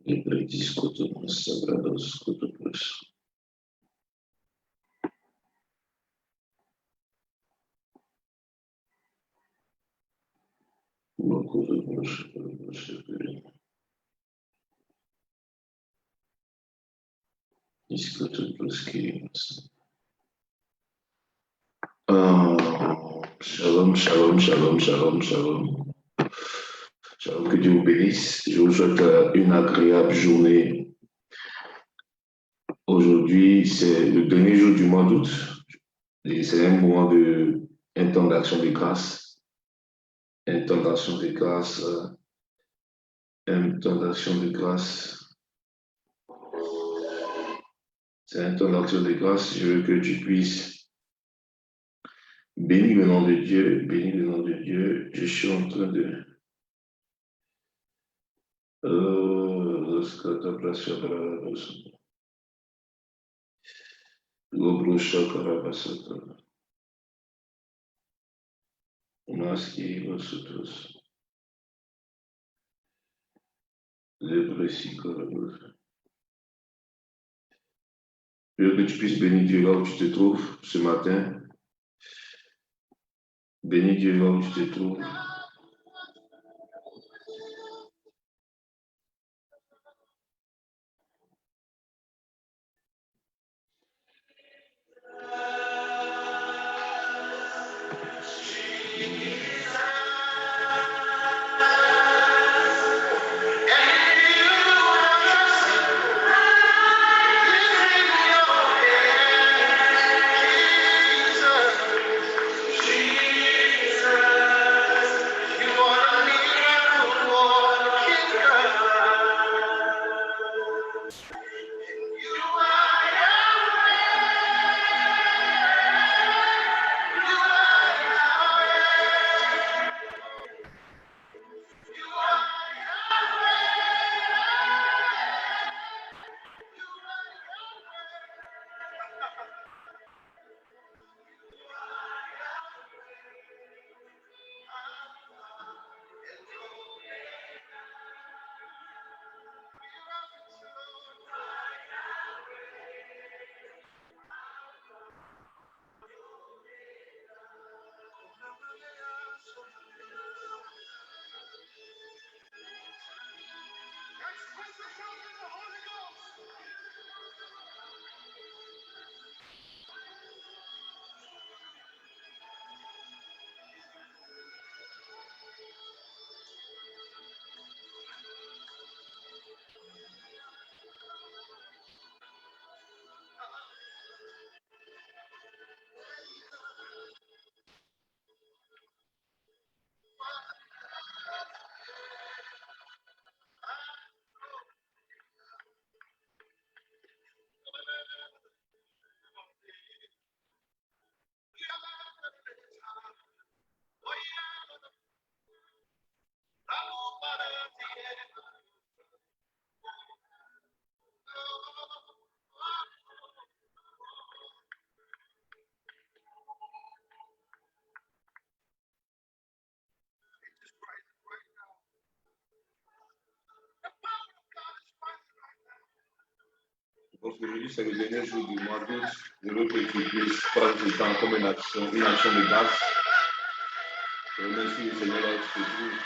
Libre discutos sagrados cultos. Shalom, shalom, shalom, shalom, shalom. Shalom, que Dieu vous bénisse. Je vous souhaite une agréable journée. Aujourd'hui, c'est le dernier jour du mois d'août. Et c'est un moment un temps d'action de grâce. Un temps d'action de grâce. Un temps d'action de grâce. C'est un temps d'action de grâce. Je veux que tu puisses bénir le nom de Dieu. Bénir le nom de Dieu. Je suis en train de... Je veux que tu puisses bénir Dieu là où tu te trouves ce matin. Bénis Dieu là où tu te trouves. Donc aujourd'hui, c'est le dernier jour du mois d'août. Je veux que tu puisses prendre ce temps comme une action de grâce. Je remercie le Seigneur là où tu te trouves.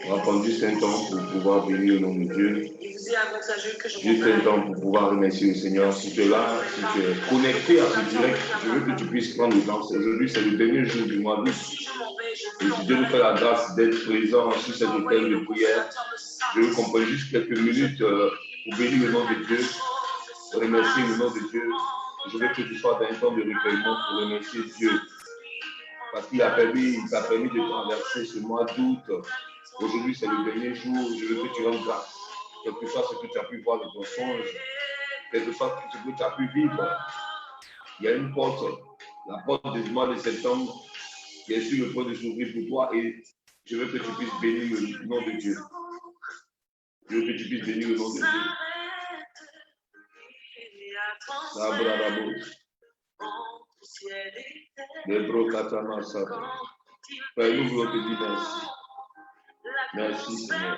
On va prendre juste un temps pour pouvoir bénir le nom de Dieu. Juste un temps pour pouvoir remercier le Seigneur. Si tu es là, si tu es connecté à ce direct, je veux que tu puisses prendre le temps. Aujourd'hui, c'est le dernier jour du mois d'août. Et si Dieu nous fait la grâce d'être présent sur cette hôtel de prière, je veux qu'on prenne juste quelques minutes pour bénir le nom de Dieu, remercier le nom de Dieu. Je veux que tu sois dans un temps de recueillement pour remercier Dieu. Parce qu'il t'a permis de traverser ce mois d'août. Aujourd'hui, c'est le dernier jour. Je veux que tu rendes grâce. Quel que soit ce que tu as pu voir de ton songe, quel que soit ce que tu as pu vivre, il y a une porte, la porte du mois de septembre, qui est sur le point de s'ouvrir pour toi. Et je veux que tu puisses bénir le nom de Dieu. Je veux que tu puisses bénir le nom de Dieu. Père, nous voulons te dire merci. Merci, Seigneur.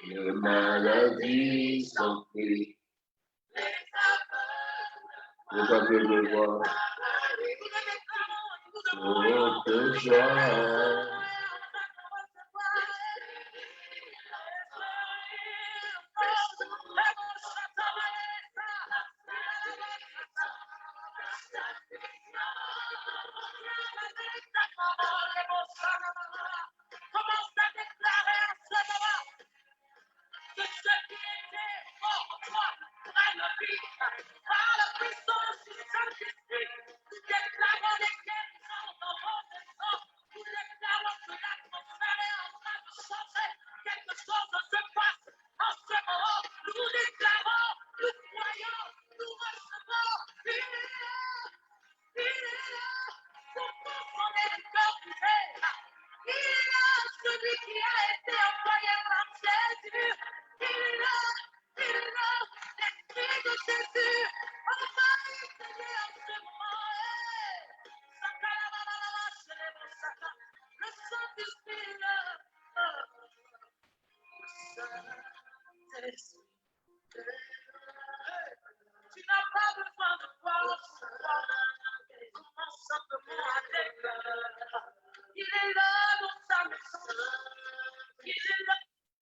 Les maladies sont prises. Les aveugles de voir. Notre joie.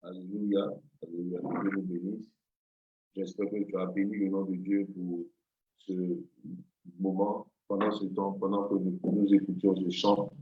Alléluia, alléluia, que Dieu nous bénisse. J'espère que tu as béni le nom de Dieu pour ce moment, pendant ce temps, pendant que nous écoutions ce chant.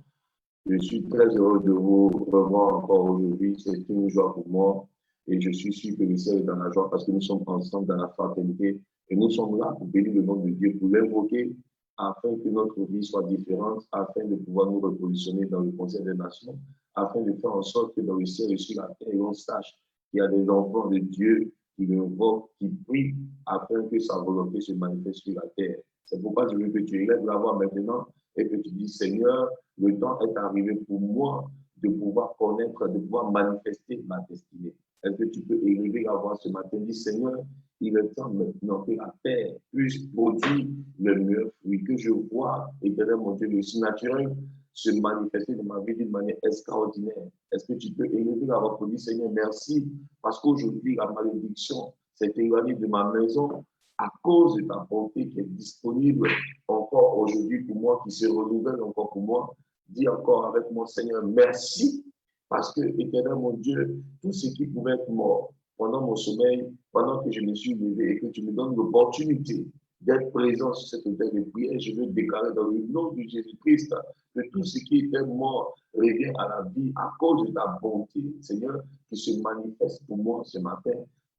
Je suis très heureux de vous revoir encore aujourd'hui. C'est une joie pour moi et je suis sûr que le ciel est dans la joie parce que nous sommes ensemble dans la fraternité et nous sommes là pour bénir le nom de Dieu, pour l'invoquer afin que notre vie soit différente, afin de pouvoir nous repositionner dans le Conseil des Nations, afin de faire en sorte que dans le ciel et sur la terre, on sache qu'il y a des enfants de Dieu qui l'invoquent, qui prient afin que sa volonté se manifeste sur la terre. C'est pourquoi je veux que tu élèves la voix maintenant et que tu dis, Seigneur, le temps est arrivé pour moi de pouvoir connaître, de pouvoir manifester ma destinée. Est-ce que tu peux élever la voix ce matin? Dis, Seigneur, il est temps maintenant que la terre puisse produire le meilleur fruit, que je vois, éternel mon Dieu, le surnaturel se manifester dans ma vie d'une manière extraordinaire. Est-ce que tu peux élever la voix pour dire, Seigneur, merci, parce qu'aujourd'hui, la malédiction s'est éloignée de ma maison à cause de ta bonté qui est disponible encore aujourd'hui pour moi, qui se renouvelle encore pour moi. Dis encore avec moi, Seigneur, merci, parce que, éternel mon Dieu, tout ce qui pouvait être mort pendant mon sommeil, pendant que je me suis levé et que tu me donnes l'opportunité d'être présent sur cette terre de prière, je veux déclarer dans le nom de Jésus-Christ que tout ce qui était mort revient à la vie à cause de ta bonté, Seigneur, qui se manifeste pour moi ce matin.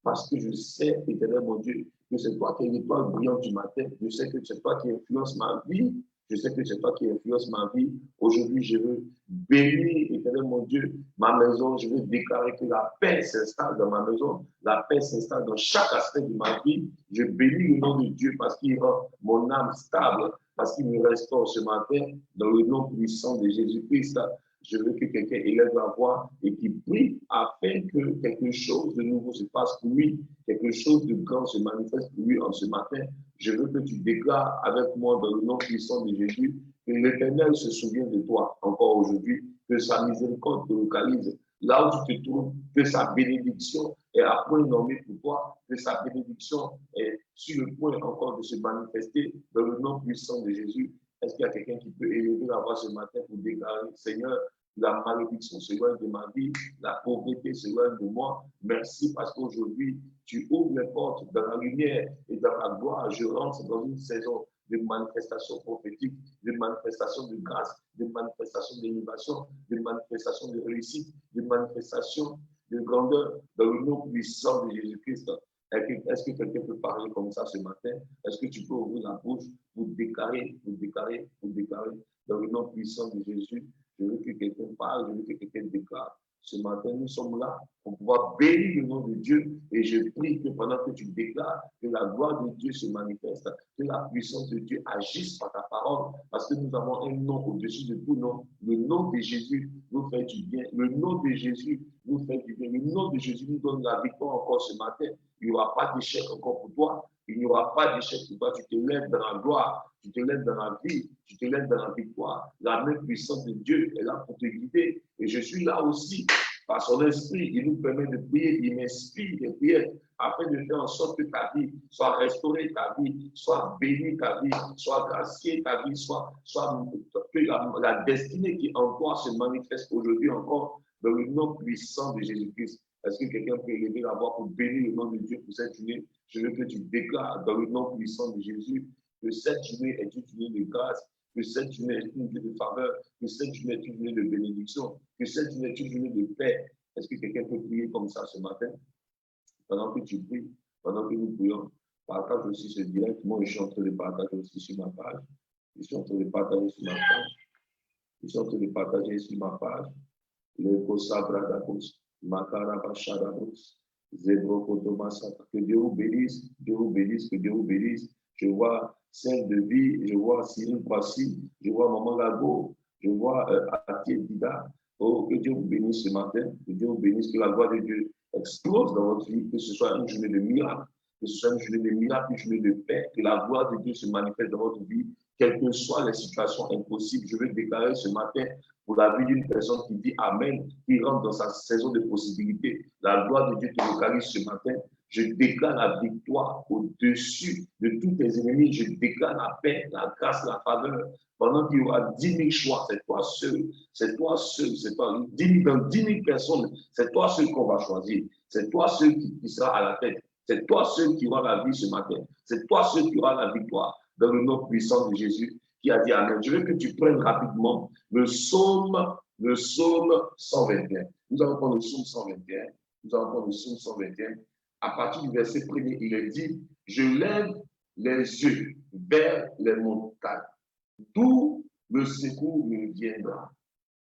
Parce que je sais, éternel mon Dieu, que c'est toi qui es l'étoile brillante du matin. Je sais que c'est toi qui influence ma vie. Je sais que c'est toi qui influence ma vie. Aujourd'hui, je veux bénir, éternel mon Dieu, ma maison. Je veux déclarer que la paix s'installe dans ma maison. La paix s'installe dans chaque aspect de ma vie. Je bénis le nom de Dieu parce qu'il rend mon âme stable, parce qu'il me restaure ce matin dans le nom puissant de Jésus-Christ. Je veux que quelqu'un élève la voix et qui prie afin que quelque chose de nouveau se passe pour lui, quelque chose de grand se manifeste pour lui en ce matin. Je veux que tu déclares avec moi dans le nom puissant de Jésus que l'Éternel se souvient de toi encore aujourd'hui, que sa miséricorde te localise là où tu te trouves, que sa bénédiction est à point nommé pour toi, que sa bénédiction est sur le point encore de se manifester dans le nom puissant de Jésus. Est-ce qu'il y a quelqu'un qui peut élever la voix ce matin pour déclarer, Seigneur, la malédiction s'éloigne de ma vie, la pauvreté s'éloigne de moi. Merci parce qu'aujourd'hui, tu ouvres les portes dans la lumière et dans la gloire. Je rentre dans une saison de manifestation prophétique, de manifestation de grâce, de manifestation d'innovation, de manifestation de réussite, de manifestation de grandeur dans le nom puissant de Jésus-Christ. Est-ce que quelqu'un peut parler comme ça ce matin? Est-ce que tu peux ouvrir la bouche pour déclarer dans le nom puissant de Jésus? Je veux que quelqu'un parle, je veux que quelqu'un déclare Ce matin, nous sommes là pour pouvoir bénir le nom de Dieu. Et je prie que pendant que tu déclares, que la gloire de Dieu se manifeste, que la puissance de Dieu agisse par ta parole, parce que nous avons un nom au-dessus de tout nom. Le nom de Jésus nous fait du bien. Le nom de Jésus nous fait du bien. Le nom de Jésus nous donne la victoire encore ce matin. Il n'y aura pas d'échec encore pour toi. Il n'y aura pas d'échec pour toi. Tu te lèves dans la gloire, tu te lèves dans la vie, tu te lèves dans la victoire. La même puissance de Dieu est là pour te guider. Et je suis là aussi. Par son esprit, il nous permet de prier, il m'inspire de prier afin de faire en sorte que ta vie soit restaurée, ta vie soit bénie, ta vie soit graciée, ta vie soit que la destinée qui en toi se manifeste aujourd'hui encore dans le nom puissant de Jésus-Christ. Est-ce que quelqu'un peut élever la voix pour bénir le nom de Dieu pour cette journée? Je veux que tu déclares dans le nom puissant de Jésus que cette journée est une journée de grâce, que cette journée est une journée de faveur, que cette journée est une journée de bénédiction, que cette journée est une journée de paix. Est-ce que quelqu'un peut prier comme ça ce matin? Pendant que tu pries, pendant que nous prions, partage aussi ce direct. Moi, je suis en train de partager aussi sur ma page. Je suis en train de partager sur ma page. Je suis en train de partager sur ma page. Le Kosabradakos, Makarabashadakos, Zebrokotomasaka. Que Dieu vous bénisse, Dieu vous bénisse, que Dieu vous bénisse. Je vois Sainte de Vie, je vois Cyril Kwasi, je vois Maman Lago, je vois Atier Dida. Oh, que Dieu vous bénisse ce matin, que Dieu vous bénisse, que la gloire de Dieu explose dans votre vie, que ce soit une journée de miracle, que ce soit une journée de miracle, une journée de paix, que la gloire de Dieu se manifeste dans votre vie, quelles que soient les situations impossibles. Je veux déclarer ce matin pour la vie d'une personne qui dit Amen, qui rentre dans sa saison de possibilités. La gloire de Dieu te localise ce matin. Je déclare la victoire au-dessus de tous tes ennemis. Je déclare la paix, la grâce, la faveur. Pendant qu'il y aura 10 000 choix, c'est toi seul. C'est toi seul. C'est toi. Dans 10 000 personnes, c'est toi seul qu'on va choisir. C'est toi seul qui sera à la tête. C'est toi seul qui aura la vie ce matin. C'est toi seul qui aura la victoire dans le nom puissant de Jésus qui a dit Amen. Je veux que tu prennes rapidement le psaume 121. Nous allons prendre le psaume 121. Nous allons prendre le psaume 121. À partir du verset 1er, il est dit je lève les yeux vers les montagnes, d'où le secours me viendra.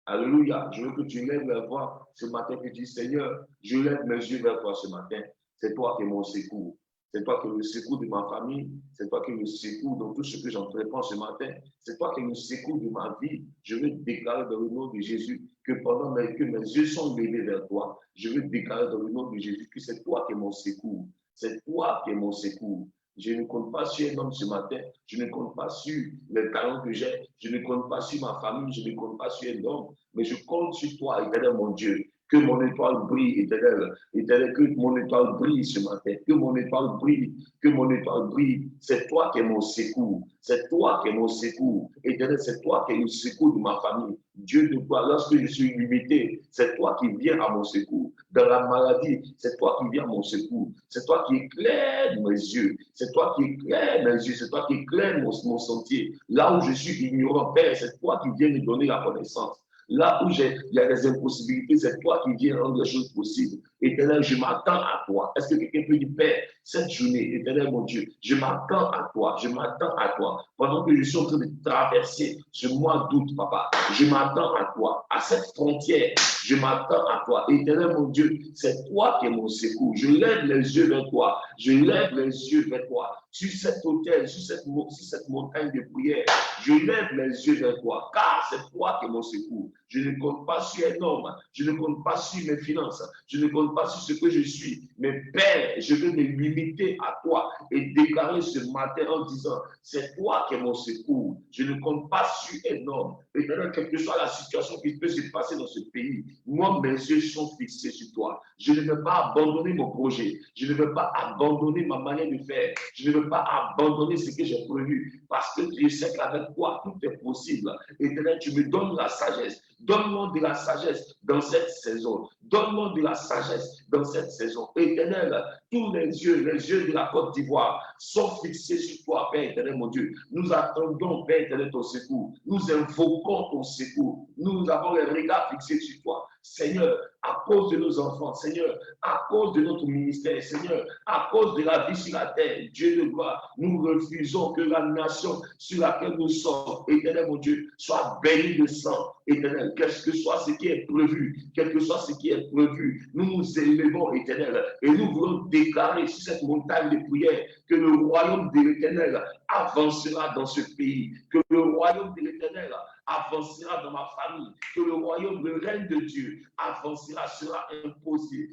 Alléluia. Je veux que tu lèves la voix ce matin, que tu dis Seigneur, je lève mes yeux vers toi ce matin. C'est toi qui es mon secours. C'est toi qui es le secours de ma famille. C'est toi qui es le secours dans tout ce que j'entreprends ce matin. C'est toi qui es le secours de ma vie. Je veux déclarer dans le nom de Jésus que pendant que mes yeux sont levés vers toi, je veux déclarer dans le nom de Jésus que c'est toi qui es mon secours. C'est toi qui es mon secours. Je ne compte pas sur un homme ce matin. Je ne compte pas sur les talents que j'ai. Je ne compte pas sur ma famille. Je ne compte pas sur un homme. Mais je compte sur toi, éternel mon Dieu. Que mon étoile brille, éternel. Éternel, que mon étoile brille ce matin. Que mon étoile brille. Que mon étoile brille. C'est toi qui es mon secours. C'est toi qui es mon secours. Éternel, c'est toi qui es le secours de ma famille. Dieu de toi, lorsque je suis limité, c'est toi qui viens à mon secours. Dans la maladie, c'est toi qui viens à mon secours. C'est toi qui éclaires mes yeux. C'est toi qui éclaires mes yeux. C'est toi qui éclaires mon sentier. Là où je suis ignorant, Père, c'est toi qui viens me donner la connaissance. Là où il y a des impossibilités, c'est toi qui viens rendre les choses possibles. Éternel, je m'attends à toi. Est-ce que quelqu'un peut dire, Père, cette journée, éternel mon Dieu, je m'attends à toi, je m'attends à toi. Pendant que je suis en train de traverser ce mois d'août, papa, je m'attends à toi, à cette frontière, je m'attends à toi. Éternel mon Dieu, c'est toi qui es mon secours. Je lève les yeux vers toi, je lève les yeux vers toi. Sur cet autel, sur cette montagne de prière, je lève les yeux vers toi, car c'est toi qui es mon secours. Je ne compte pas sur un homme, je ne compte pas sur mes finances, je ne compte pas sur ce que je suis. Mais Père, je veux me limiter à toi et déclarer ce matin en disant, c'est toi qui es mon secours. Je ne compte pas sur un homme. Et d'ailleurs, quelle que soit la situation qui peut se passer dans ce pays, moi, mes yeux sont fixés sur toi. Je ne veux pas abandonner mon projet. Je ne veux pas abandonner ma manière de faire. Je ne veux pas abandonner ce que j'ai prévu parce que je sais qu'avec toi, tout est possible. Et d'ailleurs, tu me donnes la sagesse. Donne-moi de la sagesse dans cette saison. Donne-moi de la sagesse dans cette saison. Éternel, tous les yeux de la Côte d'Ivoire sont fixés sur toi, Père éternel, mon Dieu. Nous attendons, Père éternel, ton secours. Nous invoquons ton secours. Nous avons les regards fixés sur toi. Seigneur, à cause de nos enfants, Seigneur, à cause de notre ministère, Seigneur, à cause de la vie sur la terre, Dieu de gloire, nous refusons que la nation sur laquelle nous sommes, éternel mon Dieu, soit bénie de sang, éternel, quel que soit ce qui est prévu, quel que soit ce qui est prévu, nous nous élevons, éternel, et nous voulons déclarer sur cette montagne de prière que le royaume de l'éternel avancera dans ce pays, que le royaume de l'éternel avancera dans ma famille, que le royaume, le règne de Dieu avancera, sera imposé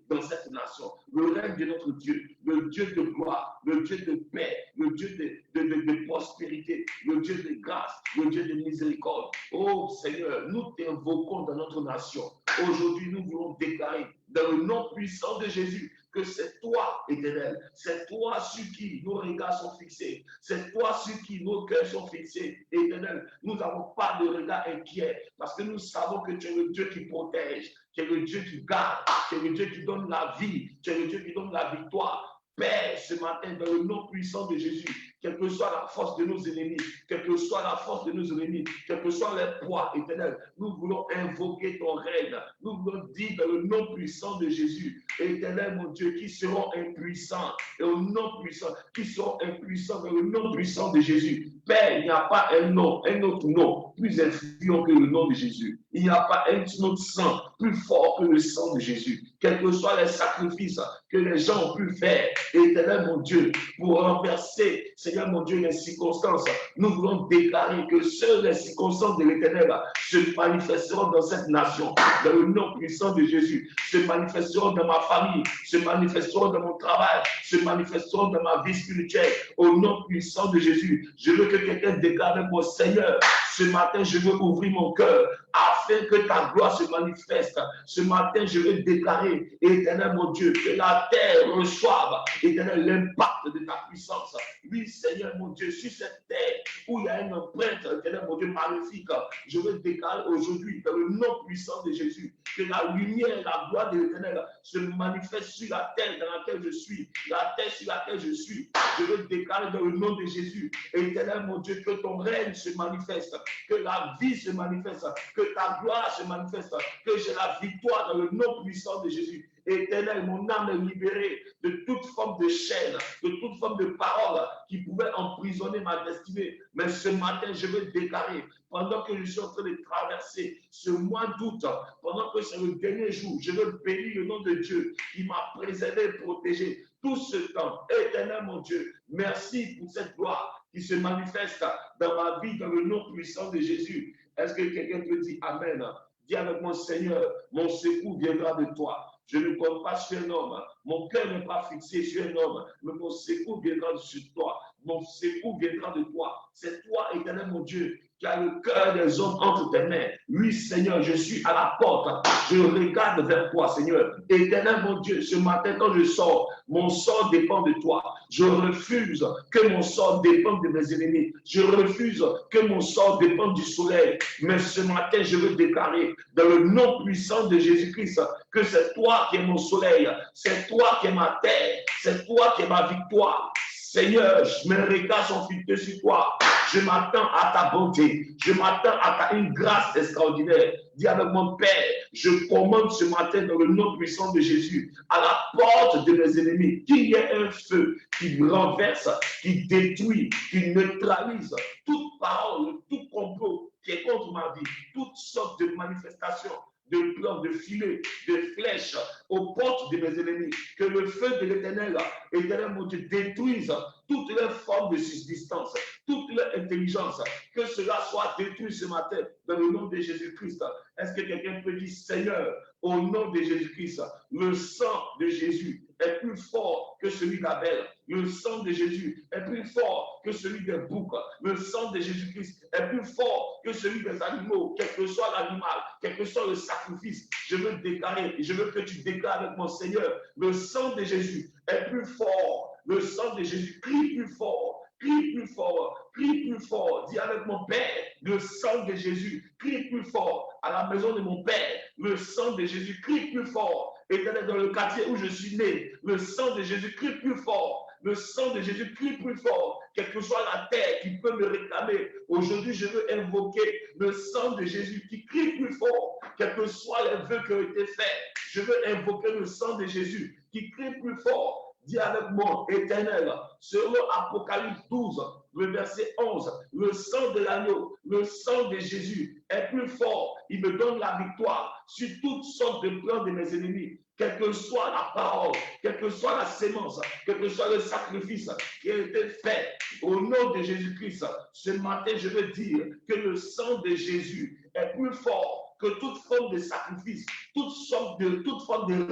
dans cette nation. Le règne de notre Dieu, le Dieu de gloire, le Dieu de paix, le Dieu de prospérité, le Dieu de grâce, le Dieu de miséricorde. Oh Seigneur, nous t'invoquons dans notre nation. Aujourd'hui, nous voulons déclarer dans le nom puissant de Jésus que c'est toi, éternel, c'est toi sur qui nos regards sont fixés, c'est toi sur qui nos cœurs sont fixés, éternel. Nous n'avons pas de regard inquiet parce que nous savons que tu es le Dieu qui protège, tu es le Dieu qui garde, tu es le Dieu qui donne la vie, tu es le Dieu qui donne la victoire. Père, ce matin, dans le nom puissant de Jésus, quelle que soit la force de nos ennemis, quelle que soit la force de nos ennemis, quel que soit les poids, éternel, nous voulons invoquer ton règne. Nous voulons dire dans le nom puissant de Jésus, éternel mon Dieu, qui seront impuissants, et au nom puissant, qui seront impuissants dans le nom puissant de Jésus. Père, il n'y a pas un autre nom plus influent que le nom de Jésus. Il n'y a pas un autre sang plus fort que le sang de Jésus. Quels que soient les sacrifices que les gens ont pu faire, éternel mon Dieu, pour renverser, Seigneur mon Dieu, les circonstances, nous voulons déclarer que seules les circonstances de l'éternel se manifesteront dans cette nation, dans le nom puissant de Jésus, se manifesteront dans ma famille, se manifesteront dans mon travail, se manifesteront dans ma vie spirituelle, au nom puissant de Jésus. Je veux que quelqu'un déclare avec moi, Seigneur, ce matin, je veux ouvrir mon cœur afin que ta gloire se manifeste. Ce matin, je veux déclarer, éternel mon Dieu, que la terre reçoive, éternel, l'impact de ta puissance. Oui, Seigneur mon Dieu, sur cette terre où il y a une empreinte, éternel mon Dieu, magnifique, je veux déclarer aujourd'hui, dans le nom puissant de Jésus, que la lumière, la gloire de l'éternel se manifeste sur la terre dans laquelle je suis, la terre sur laquelle je suis. Je veux déclarer dans le nom de Jésus, éternel mon Dieu, que ton règne se manifeste, que la vie se manifeste, que ta gloire se manifeste, que j'ai la victoire dans le nom puissant de Jésus. Éternel, mon âme est libérée de toute forme de chaîne, de toute forme de parole qui pouvait emprisonner ma destinée. Mais ce matin, je veux déclarer, pendant que je suis en train de traverser ce mois d'août, pendant que c'est le dernier jour, je veux bénir le nom de Dieu qui m'a préservé et protégé tout ce temps. Éternel, mon Dieu, merci pour cette gloire qui se manifeste dans ma vie, dans le nom puissant de Jésus. Est-ce que quelqu'un peut dire Amen? Dis avec moi, Seigneur, mon secours viendra de toi. Je ne compte pas sur un homme. Mon cœur n'est pas fixé sur un homme, mais mon secours viendra sur toi. Mon secours viendra de toi. C'est toi, éternel mon Dieu, qui as le cœur des hommes entre tes mains. Oui, Seigneur, je suis à la porte. Je regarde vers toi, Seigneur. Éternel mon Dieu, ce matin, quand je sors, mon sort dépend de toi. Je refuse que mon sort dépende de mes ennemis. Je refuse que mon sort dépende du soleil. Mais ce matin, je veux déclarer, dans le nom puissant de Jésus-Christ, que c'est toi qui es mon soleil, c'est toi qui es ma terre, c'est toi qui es ma victoire. Seigneur, mes regards sont fixés sur toi. Je m'attends à ta bonté. Je m'attends à une grâce extraordinaire. Dis avec mon Père, je commande ce matin dans le nom puissant de Jésus, à la porte de mes ennemis, qu'il y ait un feu qui renverse, qui détruit, qui neutralise toute parole, tout complot qui est contre ma vie, toutes sortes de manifestations, de plans, de filets, de flèches aux portes de mes ennemis. Que le feu de l'éternel, éternel mon Dieu, détruise toutes les formes de subsistance, toute leur intelligence. Que cela soit détruit ce matin dans le nom de Jésus-Christ. Est-ce que quelqu'un peut dire, Seigneur, au nom de Jésus-Christ, le sang de Jésus est plus fort que celui d'Abel. Le sang de Jésus est plus fort que celui des boucs. Le sang de Jésus-Christ est plus fort que celui des animaux, quel que soit l'animal, quel que soit le sacrifice. Je veux déclarer, et je veux que tu déclares avec mon Seigneur, le sang de Jésus est plus fort. Le sang de Jésus crie plus fort. Crie plus fort, crie plus fort. Dis avec mon Père, le sang de Jésus crie plus fort. À la maison de mon Père, le sang de Jésus crie plus fort. Éternel, dans le quartier où je suis né, le sang de Jésus crie plus fort. Le sang de Jésus crie plus fort. quelle que soit la terre qui peut me réclamer. Aujourd'hui, je veux invoquer le sang de Jésus qui crie plus fort, quels que soient les vœux qui ont été faits. Je veux invoquer le sang de Jésus qui crie plus fort. Dis avec moi, Éternel, selon Apocalypse 12, le verset 11, le sang de l'agneau, le sang de Jésus est plus fort. Il me donne la victoire sur toutes sortes de plans de mes ennemis. Quelle que soit la parole, quelle que soit la sémence, quel que soit le sacrifice qui a été fait au nom de Jésus-Christ, ce matin, je veux dire que le sang de Jésus est plus fort que toute forme de sacrifice, toute forme de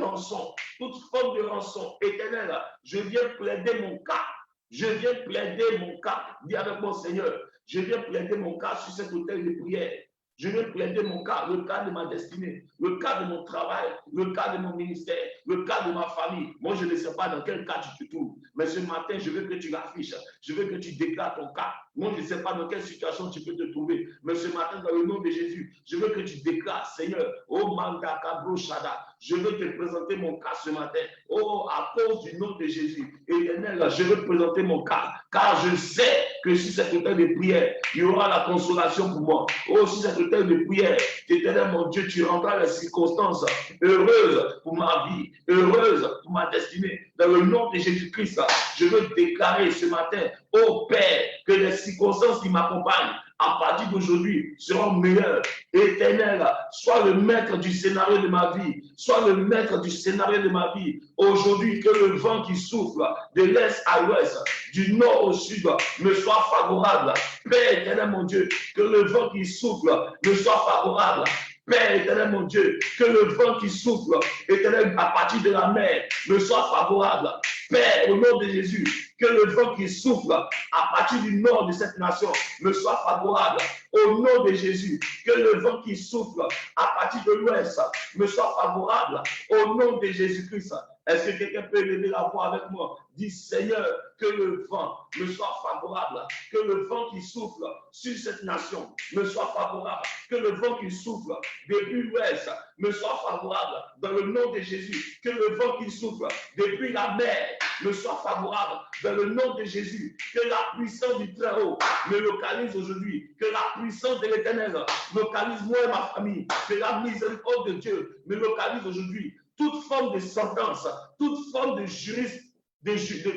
rançon, Éternel, je viens plaider mon cas. Je viens plaider mon cas. Dis avec mon Seigneur, je viens plaider mon cas sur cet autel de prière. Je viens plaider mon cas, le cas de ma destinée, le cas de mon travail, le cas de mon ministère, le cas de ma famille. Moi, je ne sais pas dans quel cas tu te trouves. Mais ce matin, je veux que tu l'affiches. Je veux que tu déclares ton cas. Moi, je ne sais pas dans quelle situation tu peux te trouver. Mais ce matin, dans le nom de Jésus, je veux que tu déclares, Seigneur, oh Manda Kabro Shada, je veux te présenter mon cas ce matin. Oh, à cause du nom de Jésus, Éternel, je veux présenter mon cas. Car je sais que si cet autel de prière, il y aura la consolation pour moi. Oh, si cet autel de prière, Éternel, mon Dieu, tu rendras les circonstances heureuses pour ma vie, heureuses pour ma destinée. Dans le nom de Jésus-Christ, je veux déclarer ce matin, oh Père, que les circonstances qui m'accompagnent à partir d'aujourd'hui seront meilleures. Éternel, sois le maître du scénario de ma vie, sois le maître du scénario de ma vie. Aujourd'hui, que le vent qui souffle de l'est à l'ouest, du nord au sud, me soit favorable. Père éternel, mon Dieu, que le vent qui souffle me soit favorable. Père éternel, mon Dieu, que le vent qui souffle, éternel, à partir de la mer, me soit favorable. Père, au nom de Jésus, que le vent qui souffle à partir du nord de cette nation me soit favorable. Au nom de Jésus, que le vent qui souffle à partir de l'ouest me soit favorable. Au nom de Jésus-Christ. Est-ce que quelqu'un peut lever la voix avec moi? Dis, Seigneur, que le vent me soit favorable, que le vent qui souffle sur cette nation me soit favorable, que le vent qui souffle depuis l'ouest me soit favorable, dans le nom de Jésus, que le vent qui souffle depuis la mer me soit favorable, dans le nom de Jésus, que la puissance du Très-Haut me localise aujourd'hui, que la puissance de l'Éternel localise moi et ma famille, que la miséricorde de Dieu me localise aujourd'hui. Toute forme de sentence, toute forme de juriste,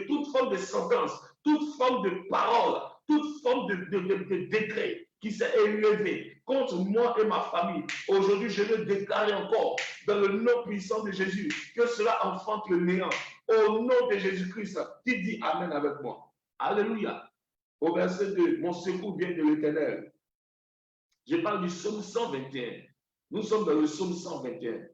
toute forme de sentence, toute forme de parole, toute forme de décret qui s'est élevé contre moi et ma famille. Aujourd'hui, je veux déclarer encore, dans le nom puissant de Jésus, que cela enfante le néant. Au nom de Jésus-Christ, qui dit Amen avec moi. Alléluia. Au verset 2, mon secours vient de l'Éternel. Je parle du psaume 121. Nous sommes dans le psaume 121.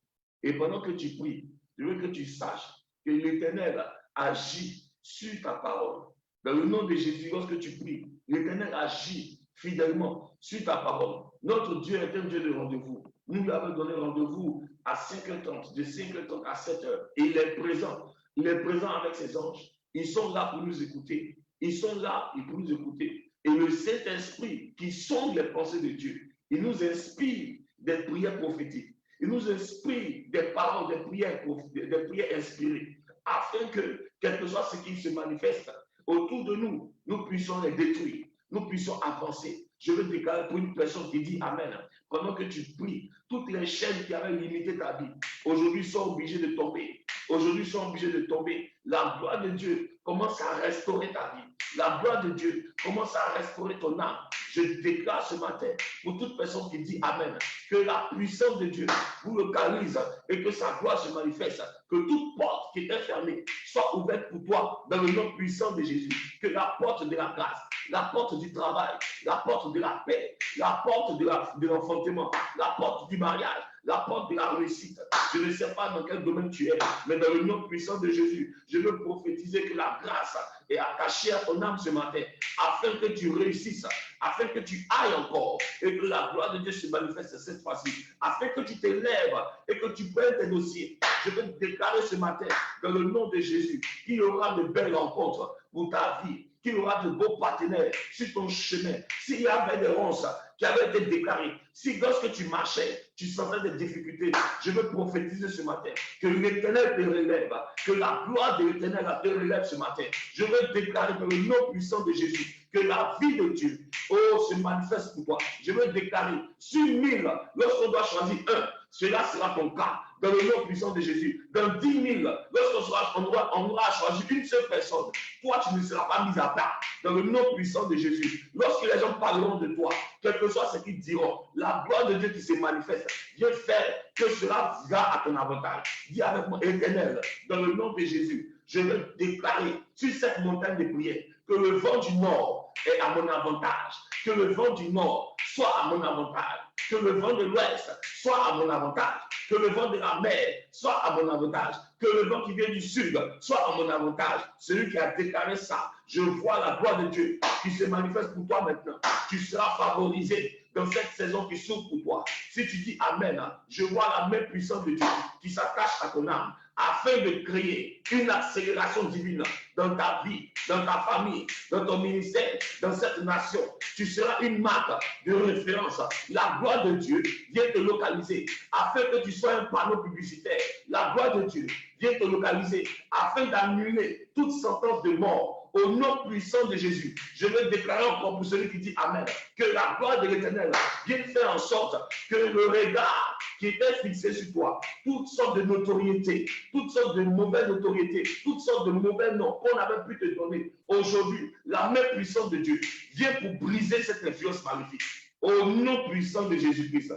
Et pendant que tu pries, je veux que tu saches que l'Éternel agit sur ta parole. Dans le nom de Jésus, lorsque tu pries, l'Éternel agit fidèlement sur ta parole. Notre Dieu est un Dieu de rendez-vous. Nous lui avons donné rendez-vous à 5h30, de 5h30 à 7h. Et il est présent. Il est présent avec ses anges. Ils sont là pour nous écouter. Ils sont là pour nous écouter. Et le Saint-Esprit qui sonde les pensées de Dieu, il nous inspire des prières prophétiques. Il nous inspire des paroles, des prières inspirées, afin que, quel que soit ce qui se manifeste autour de nous, nous puissions les détruire, nous puissions avancer. Je veux déclarer pour une personne qui dit Amen. Pendant que tu pries, toutes les chaînes qui avaient limité ta vie, aujourd'hui sont obligées de tomber. Aujourd'hui sont obligées de tomber. La gloire de Dieu commence à restaurer ta vie. La gloire de Dieu commence à restaurer ton âme. Je déclare ce matin pour toute personne qui dit Amen, que la puissance de Dieu vous localise et que sa gloire se manifeste. Que toute porte qui est fermée soit ouverte pour toi dans le nom puissant de Jésus. Que la porte de la grâce, la porte du travail, la porte de la paix, la porte de l'enfantement, la porte du mariage, la porte de la réussite. Je ne sais pas dans quel domaine tu es, mais dans le nom puissant de Jésus, je veux prophétiser que la grâce est attachée à ton âme ce matin, afin que tu réussisses, afin que tu ailles encore, et que la gloire de Dieu se manifeste cette fois-ci, afin que tu t'élèves et que tu prennes tes dossiers. Je veux déclarer ce matin, dans le nom de Jésus, qu'il y aura de belles rencontres pour ta vie. qu'il y aura de beaux partenaires sur ton chemin. S'il y avait des ronces qui avaient été déclarées, si lorsque tu marchais, tu sentais des difficultés, je veux prophétiser ce matin que l'Éternel te relève, que la gloire de l'Éternel te relève ce matin. Je veux déclarer que le nom puissant de Jésus, que la vie de Dieu, se manifeste pour toi. Je veux déclarer sur 1000, lorsqu'on doit choisir un, cela sera ton cas, dans le nom puissant de Jésus. Dans 10 000, lorsqu'on aura choisi une seule personne, toi, tu ne seras pas mis à part, dans le nom puissant de Jésus. Lorsque les gens parleront de toi, quel que soit ce qu'ils diront, la gloire de Dieu qui se manifeste, viens faire que cela va à ton avantage. Dis avec moi, Éternel, dans le nom de Jésus, je veux déclarer sur cette montagne de prière que le vent du nord est à mon avantage, que le vent du nord soit à mon avantage, que le vent de l'ouest soit à mon avantage, que le vent de la mer soit à mon avantage, que le vent qui vient du sud soit à mon avantage. Celui qui a déclaré ça, je vois la gloire de Dieu qui se manifeste pour toi maintenant. Tu seras favorisé dans cette saison qui s'ouvre pour toi. Si tu dis Amen, je vois la main puissante de Dieu qui s'attache à ton âme afin de créer une accélération divine dans ta vie, dans ta famille, dans ton ministère, dans cette nation. Tu seras une marque de référence. La gloire de Dieu vient te localiser afin que tu sois un panneau publicitaire. La gloire de Dieu vient te localiser afin d'annuler toute sentence de mort. Au nom puissant de Jésus, je veux déclarer encore pour celui qui dit Amen, que la gloire de l'Éternel vienne faire en sorte que le regard qui était fixé sur toi, toutes sortes de notoriétés, toutes sortes de mauvaises notoriétés, toutes sortes de mauvais noms qu'on avait pu te donner, aujourd'hui, la main puissante de Dieu vient pour briser cette influence maléfique. Au nom puissant de Jésus-Christ,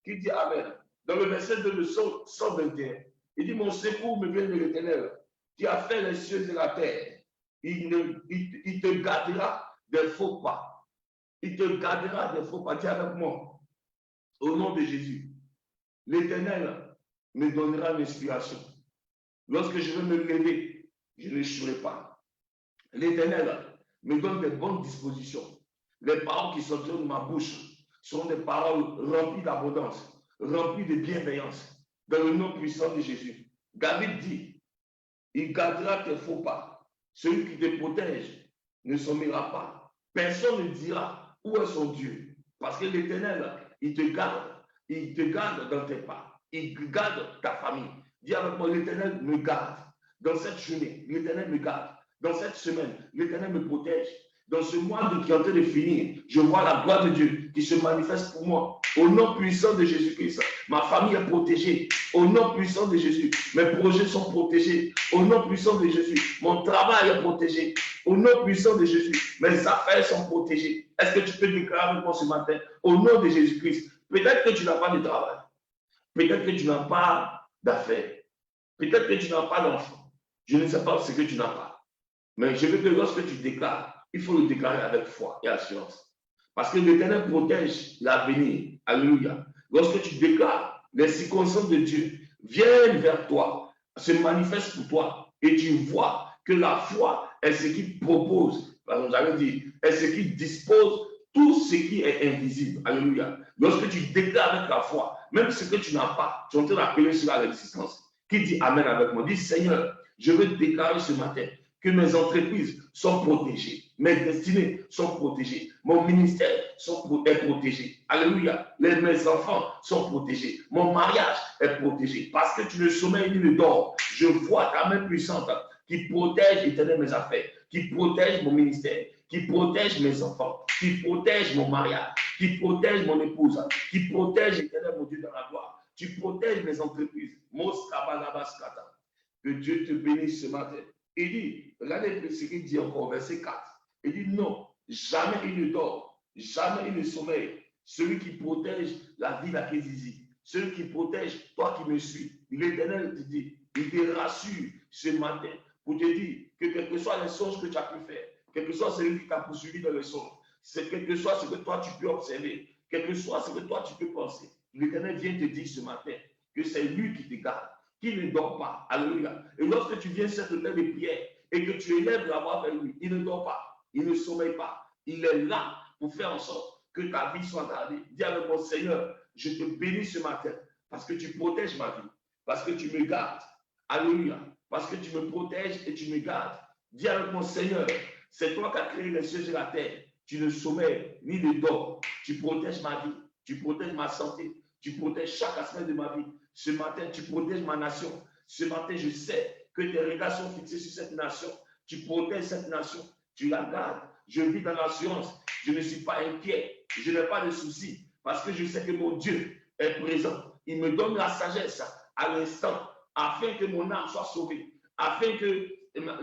qui dit Amen. Dans le verset de Psaume 121, il dit, mon secours me vient de l'Éternel, qui a fait les cieux et la terre. Il te gardera des faux pas. Il te gardera des faux pas. Dis avec moi, au nom de Jésus, l'Éternel me donnera l'inspiration. Lorsque je veux me lever, je n'échouerai pas. L'Éternel me donne des bonnes dispositions. Les paroles qui sortiront de ma bouche seront des paroles remplies d'abondance, remplies de bienveillance, dans le nom puissant de Jésus. David dit, il gardera tes faux pas. Celui qui te protège ne sommeillera pas. Personne ne dira où est son Dieu. Parce que l'Éternel, il te garde dans tes pas. Il garde ta famille. Dis avec moi, l'Éternel me garde. Dans cette journée, l'Éternel me garde. Dans cette semaine, l'Éternel me protège. Dans ce mois qui est en train de finir, je vois la gloire de Dieu qui se manifeste pour moi. Au nom puissant de Jésus-Christ, ma famille est protégée. Au nom puissant de Jésus, mes projets sont protégés. Au nom puissant de Jésus, mon travail est protégé. Au nom puissant de Jésus, mes affaires sont protégées. Est-ce que tu peux déclarer avec moi ce matin, au nom de Jésus-Christ, peut-être que tu n'as pas de travail, peut-être que tu n'as pas d'affaires, peut-être que tu n'as pas d'enfant. Je ne sais pas ce que tu n'as pas. Mais je veux que lorsque tu déclares, il faut le déclarer avec foi et assurance. Parce que l'Éternel protège l'avenir. Alléluia. Lorsque tu déclares, les circonstances de Dieu viennent vers toi, se manifestent pour toi, et tu vois que la foi est ce qui propose, j'allais dire, est ce qui dispose tout ce qui est invisible. Alléluia. Lorsque tu déclares avec la foi, même ce que tu n'as pas, tu es en train d'appeler cela à l'existence. Qui dit Amen avec moi? Dis Seigneur, je veux déclarer ce matin que mes entreprises sont protégées, mes destinées sont protégées, mon ministère est protégé. Alléluia. Mes enfants sont protégés, mon mariage est protégé. Parce que tu ne sommeilles ni ne dors, je vois ta main puissante qui protège éternellement mes affaires, qui protège mon ministère, qui protège mes enfants, qui protège mon mariage, qui protège mon épouse, qui protège éternellement mon Dieu dans la gloire. Tu protèges mes entreprises. Que Dieu te bénisse ce matin. Il dit, regardez ce qu'il dit encore, verset 4. Il dit non, jamais il ne dort, jamais il ne sommeille. Celui qui protège la ville à Kézizi, celui qui protège toi qui me suis. L'Éternel te dit, il te rassure ce matin pour te dire que quel que soit les songes que tu as pu faire, quel que soit celui qui t'a poursuivi dans les songes, quel que soit ce que toi tu peux observer, quel que soit ce que toi tu peux penser, l'Éternel vient te dire ce matin que c'est lui qui te garde, qui ne dort pas. Alléluia. Et lorsque tu viens cette heure de prière et que tu élèves la voix vers lui, il ne dort pas, il ne sommeille pas. Il est là pour faire en sorte que ta vie soit gardée. Dis avec mon Seigneur, je te bénis ce matin parce que tu protèges ma vie, parce que tu me gardes. Alléluia. Parce que tu me protèges et tu me gardes. Dis avec mon Seigneur, C'est toi qui as créé les cieux et la terre. Tu ne sommets ni ne dors. Tu protèges ma vie. Tu protèges ma santé. Tu protèges chaque aspect de ma vie. Ce matin, tu protèges ma nation. Ce matin, je sais que tes regards sont fixés sur cette nation. Tu protèges cette nation. Tu la gardes. Je vis dans l'assurance. Je ne suis pas inquiet. Je n'ai pas de soucis. Parce que je sais que mon Dieu est présent. Il me donne la sagesse à l'instant afin que mon âme soit sauvée. Afin que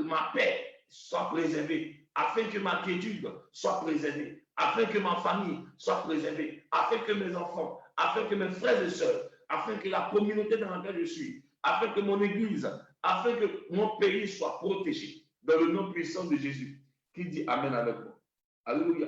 ma paix soit préservée. Afin que ma quiétude soit préservée. Afin que ma famille soit préservée. Afin que mes enfants, afin que mes frères et sœurs, afin que la communauté dans laquelle je suis, afin que mon église, afin que mon pays soit protégé dans le nom puissant de Jésus. Qui dit Amen avec moi? Alléluia.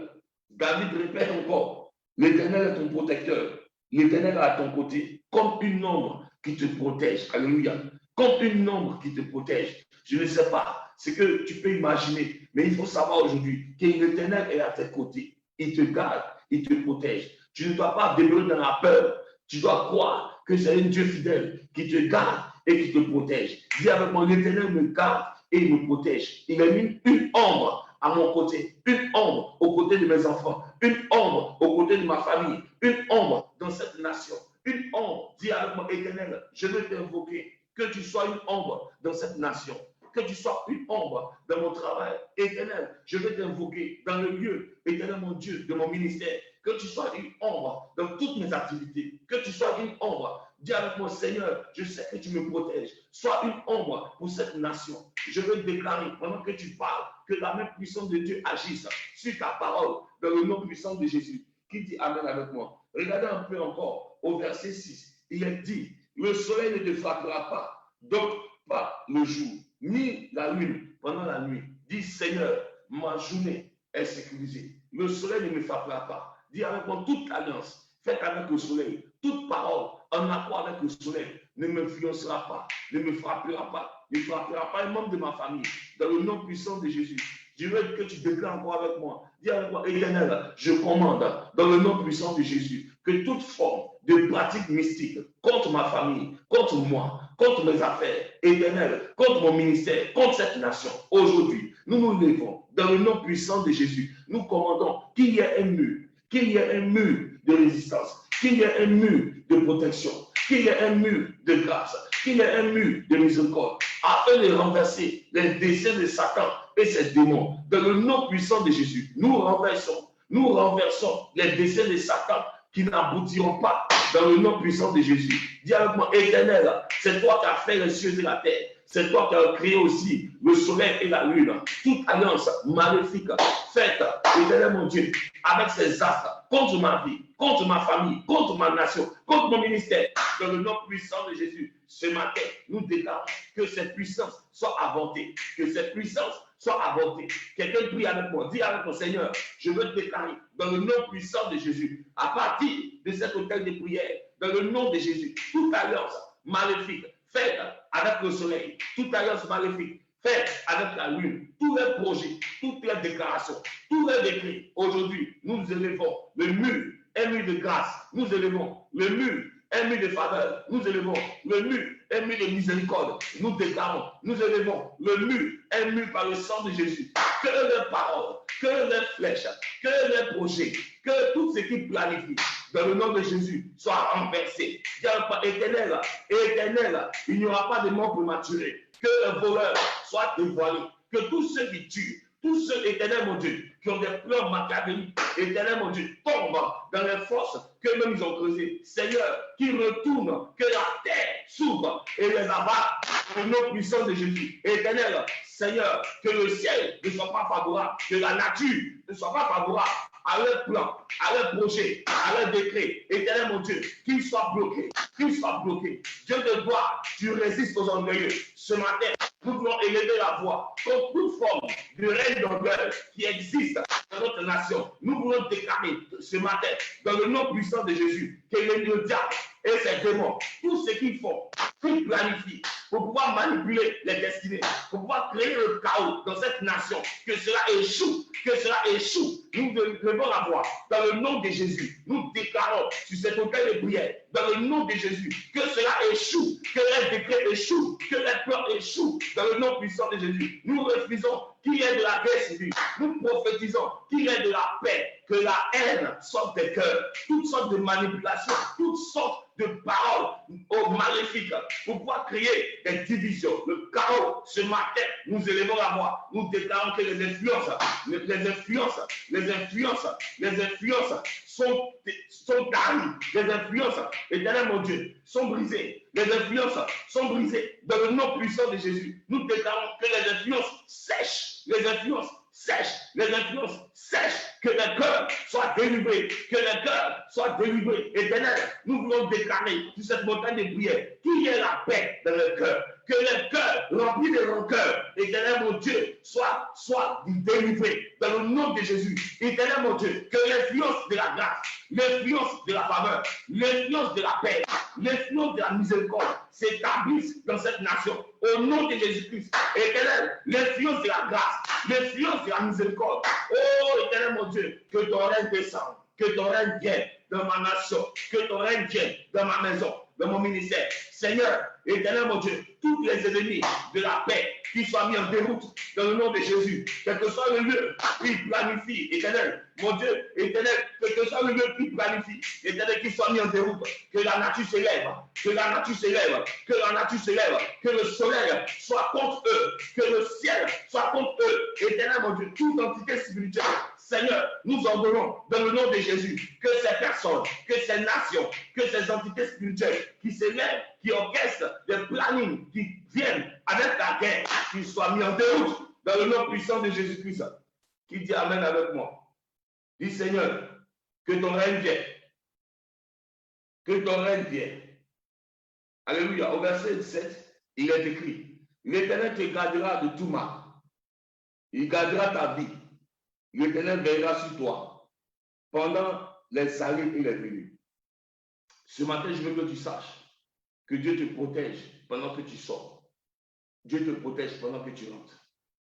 David répète encore, l'Éternel est ton protecteur. L'Éternel est à ton côté, comme une ombre qui te protège. Alléluia. Comme une ombre qui te protège. Je ne sais pas ce que tu peux imaginer, mais il faut savoir aujourd'hui que l'Éternel est à tes côtés. Il te garde, il te protège. Tu ne dois pas demeurer dans la peur. Tu dois croire que c'est un Dieu fidèle qui te garde et qui te protège. Dis avec moi, l'Éternel me garde et il me protège. Il a mis une ombre à mon côté, une ombre aux côtés de mes enfants, une ombre aux côtés de ma famille, une ombre dans cette nation, une ombre. Dis avec moi, Éternel, je veux t'invoquer, que tu sois une ombre dans cette nation, que tu sois une ombre dans mon travail. Éternel, je veux t'invoquer dans le lieu, Éternel mon Dieu, de mon ministère, que tu sois une ombre dans toutes mes activités, que tu sois une ombre. Dis avec moi, Seigneur, je sais que tu me protèges. Sois une ombre pour cette nation. Je veux déclarer, pendant que tu parles, que la main puissante de Dieu agisse sur ta parole, dans le nom puissant de Jésus. Qui dit Amen avec moi? Regardez un peu encore au verset 6. Il est dit, le soleil ne te frappera pas, donc pas le jour, ni la lune pendant la nuit. Dis, Seigneur, ma journée est sécurisée. Le soleil ne me frappera pas. Dis avec moi, toute alliance faite avec le soleil, toute parole en accord avec le soleil ne m'influencera pas, ne me frappera pas, ne frappera pas un membre de ma famille. Dans le nom puissant de Jésus, je veux que tu déclares encore avec moi. Dis avec moi, Éternel, je commande dans le nom puissant de Jésus que toute forme de pratique mystique contre ma famille, contre moi, contre mes affaires, Éternel, contre mon ministère, contre cette nation, aujourd'hui, nous nous levons dans le nom puissant de Jésus. Nous commandons qu'il y ait un mur, qu'il y ait un mur de résistance, qu'il y ait un mur de protection, qu'il y ait un mur de grâce, qu'il y ait un mur de miséricorde, afin de renverser les desseins de Satan et ses démons. Dans le nom puissant de Jésus, nous renversons les desseins de Satan qui n'aboutiront pas dans le nom puissant de Jésus. Dis avec moi, Éternel, c'est toi qui as fait les cieux et la terre. C'est toi qui as créé aussi le soleil et la lune. Toute alliance maléfique faite, Éternel mon Dieu, avec ses astres contre ma vie, contre ma famille, contre ma nation, contre mon ministère, dans le nom puissant de Jésus. Ce matin, nous déclarons que cette puissance soit avortée, que cette puissance soit avortée. Quelqu'un prie avec moi, dis avec mon Seigneur, je veux te déclarer dans le nom puissant de Jésus, à partir de cet hôtel de prière, dans le nom de Jésus, toute alliance maléfique faite avec le soleil, toute alliance maléfique faite avec la lune, tous les projets, toutes les déclarations, tous les décrets, aujourd'hui, nous élevons le mur, un mur de grâce, nous élevons le mur, un mur de faveur, nous élevons le mur, un mur de miséricorde, nous déclarons, nous élevons le mur, un mur par le sang de Jésus, que les paroles, que les flèches, que les projets, que tout ce qui planifie, dans le nom de Jésus, soit renversé. Éternel, éternel, il n'y aura pas de mort prématurée, que les voleurs soient dévoilés, que tous ceux qui tuent, tous ceux, éternel mon Dieu, qui ont des plans machiavéliques, éternel mon Dieu, tombent dans les forces qu'eux-mêmes ils ont creusées. Seigneur, qu'ils retournent, que la terre s'ouvre et les abat au nom puissant de Jésus. Éternel, Seigneur, que le ciel ne soit pas favorable, que la nature ne soit pas favorable à leur plan, à leur projet, à leur décret. Éternel mon Dieu, qu'ils soient bloqués, qu'ils soient bloqués. Dieu de gloire, tu résistes aux orgueilleux. Ce matin, nous voulons élever la voix contre toute forme de règne d'orgueil qui existe dans notre nation. Nous voulons déclarer ce matin, dans le nom puissant de Jésus, que le diable et ses démons, tout ce qu'ils font, qu'ils planifient, pour pouvoir manipuler les destinées, pour pouvoir créer le chaos dans cette nation, que cela échoue, que cela échoue. Nous levons la voix dans le nom de Jésus. Nous déclarons sur cet autel de prière, dans le nom de Jésus, que cela échoue, que les décrets échouent, que les plans échouent, dans le nom puissant de Jésus. Nous refusons qu'il y ait de la guerre civile. Nous prophétisons qu'il y ait de la paix, que la haine sorte des cœurs, toutes sortes de manipulations, toutes sortes de paroles maléfiques pour pouvoir créer des divisions, le chaos. Ce matin, nous élevons la voix, nous déclarons que les influences sont taries, les influences, éternel mon Dieu, sont brisées, les influences sont brisées dans le nom puissant de Jésus. Nous déclarons que les influences sèchent, les influences sèchent, les influences sèchent, que les cœurs soient délivrés, que les cœurs soient délivrés. Éternel, nous voulons déclarer sur cette montagne de prière qu'il y ait la paix dans le cœur, que les cœurs remplis de rancœur, éternel mon Dieu, soient délivrés dans le nom de Jésus. Éternel mon Dieu, que l'influence de la grâce, l'influence de la faveur, l'influence de la paix, l'influence de la miséricorde s'établissent dans cette nation. Au nom de Jésus-Christ, éternel, l'influence de la grâce, l'influence de la miséricorde. Oh, éternel mon Dieu, que ton règne descende, que ton règne vienne dans ma nation, que ton règne vienne dans ma maison, dans mon ministère. Seigneur, éternel mon Dieu, tous les ennemis de la paix qui soient mis en déroute dans le nom de Jésus, quel que soit le lieu qui planifie, éternel, mon Dieu, éternel, quel que soit le lieu qui planifie, éternel, qui soit mis en déroute, que la nature s'élève, que la nature s'élève, que la nature s'élève, que le soleil soit contre eux, que le ciel soit contre eux, éternel, mon Dieu, toute entité spirituelle. Seigneur, nous ordonnons dans le nom de Jésus que ces personnes, que ces nations, que ces entités spirituelles qui s'élèvent, qui orchestrent des plannings, qui viennent avec la guerre, qu'ils soient mis en déroute dans le nom puissant de Jésus-Christ. Qui dit Amen avec moi? Dis Seigneur, que ton règne vienne. Que ton règne vienne. Alléluia. Au verset 17, il est écrit, l'Éternel te gardera de tout mal. Il gardera ta vie. L'Éternel veillera sur toi pendant les allées et les venues. Ce matin, je veux que tu saches que Dieu te protège pendant que tu sors. Dieu te protège pendant que tu rentres.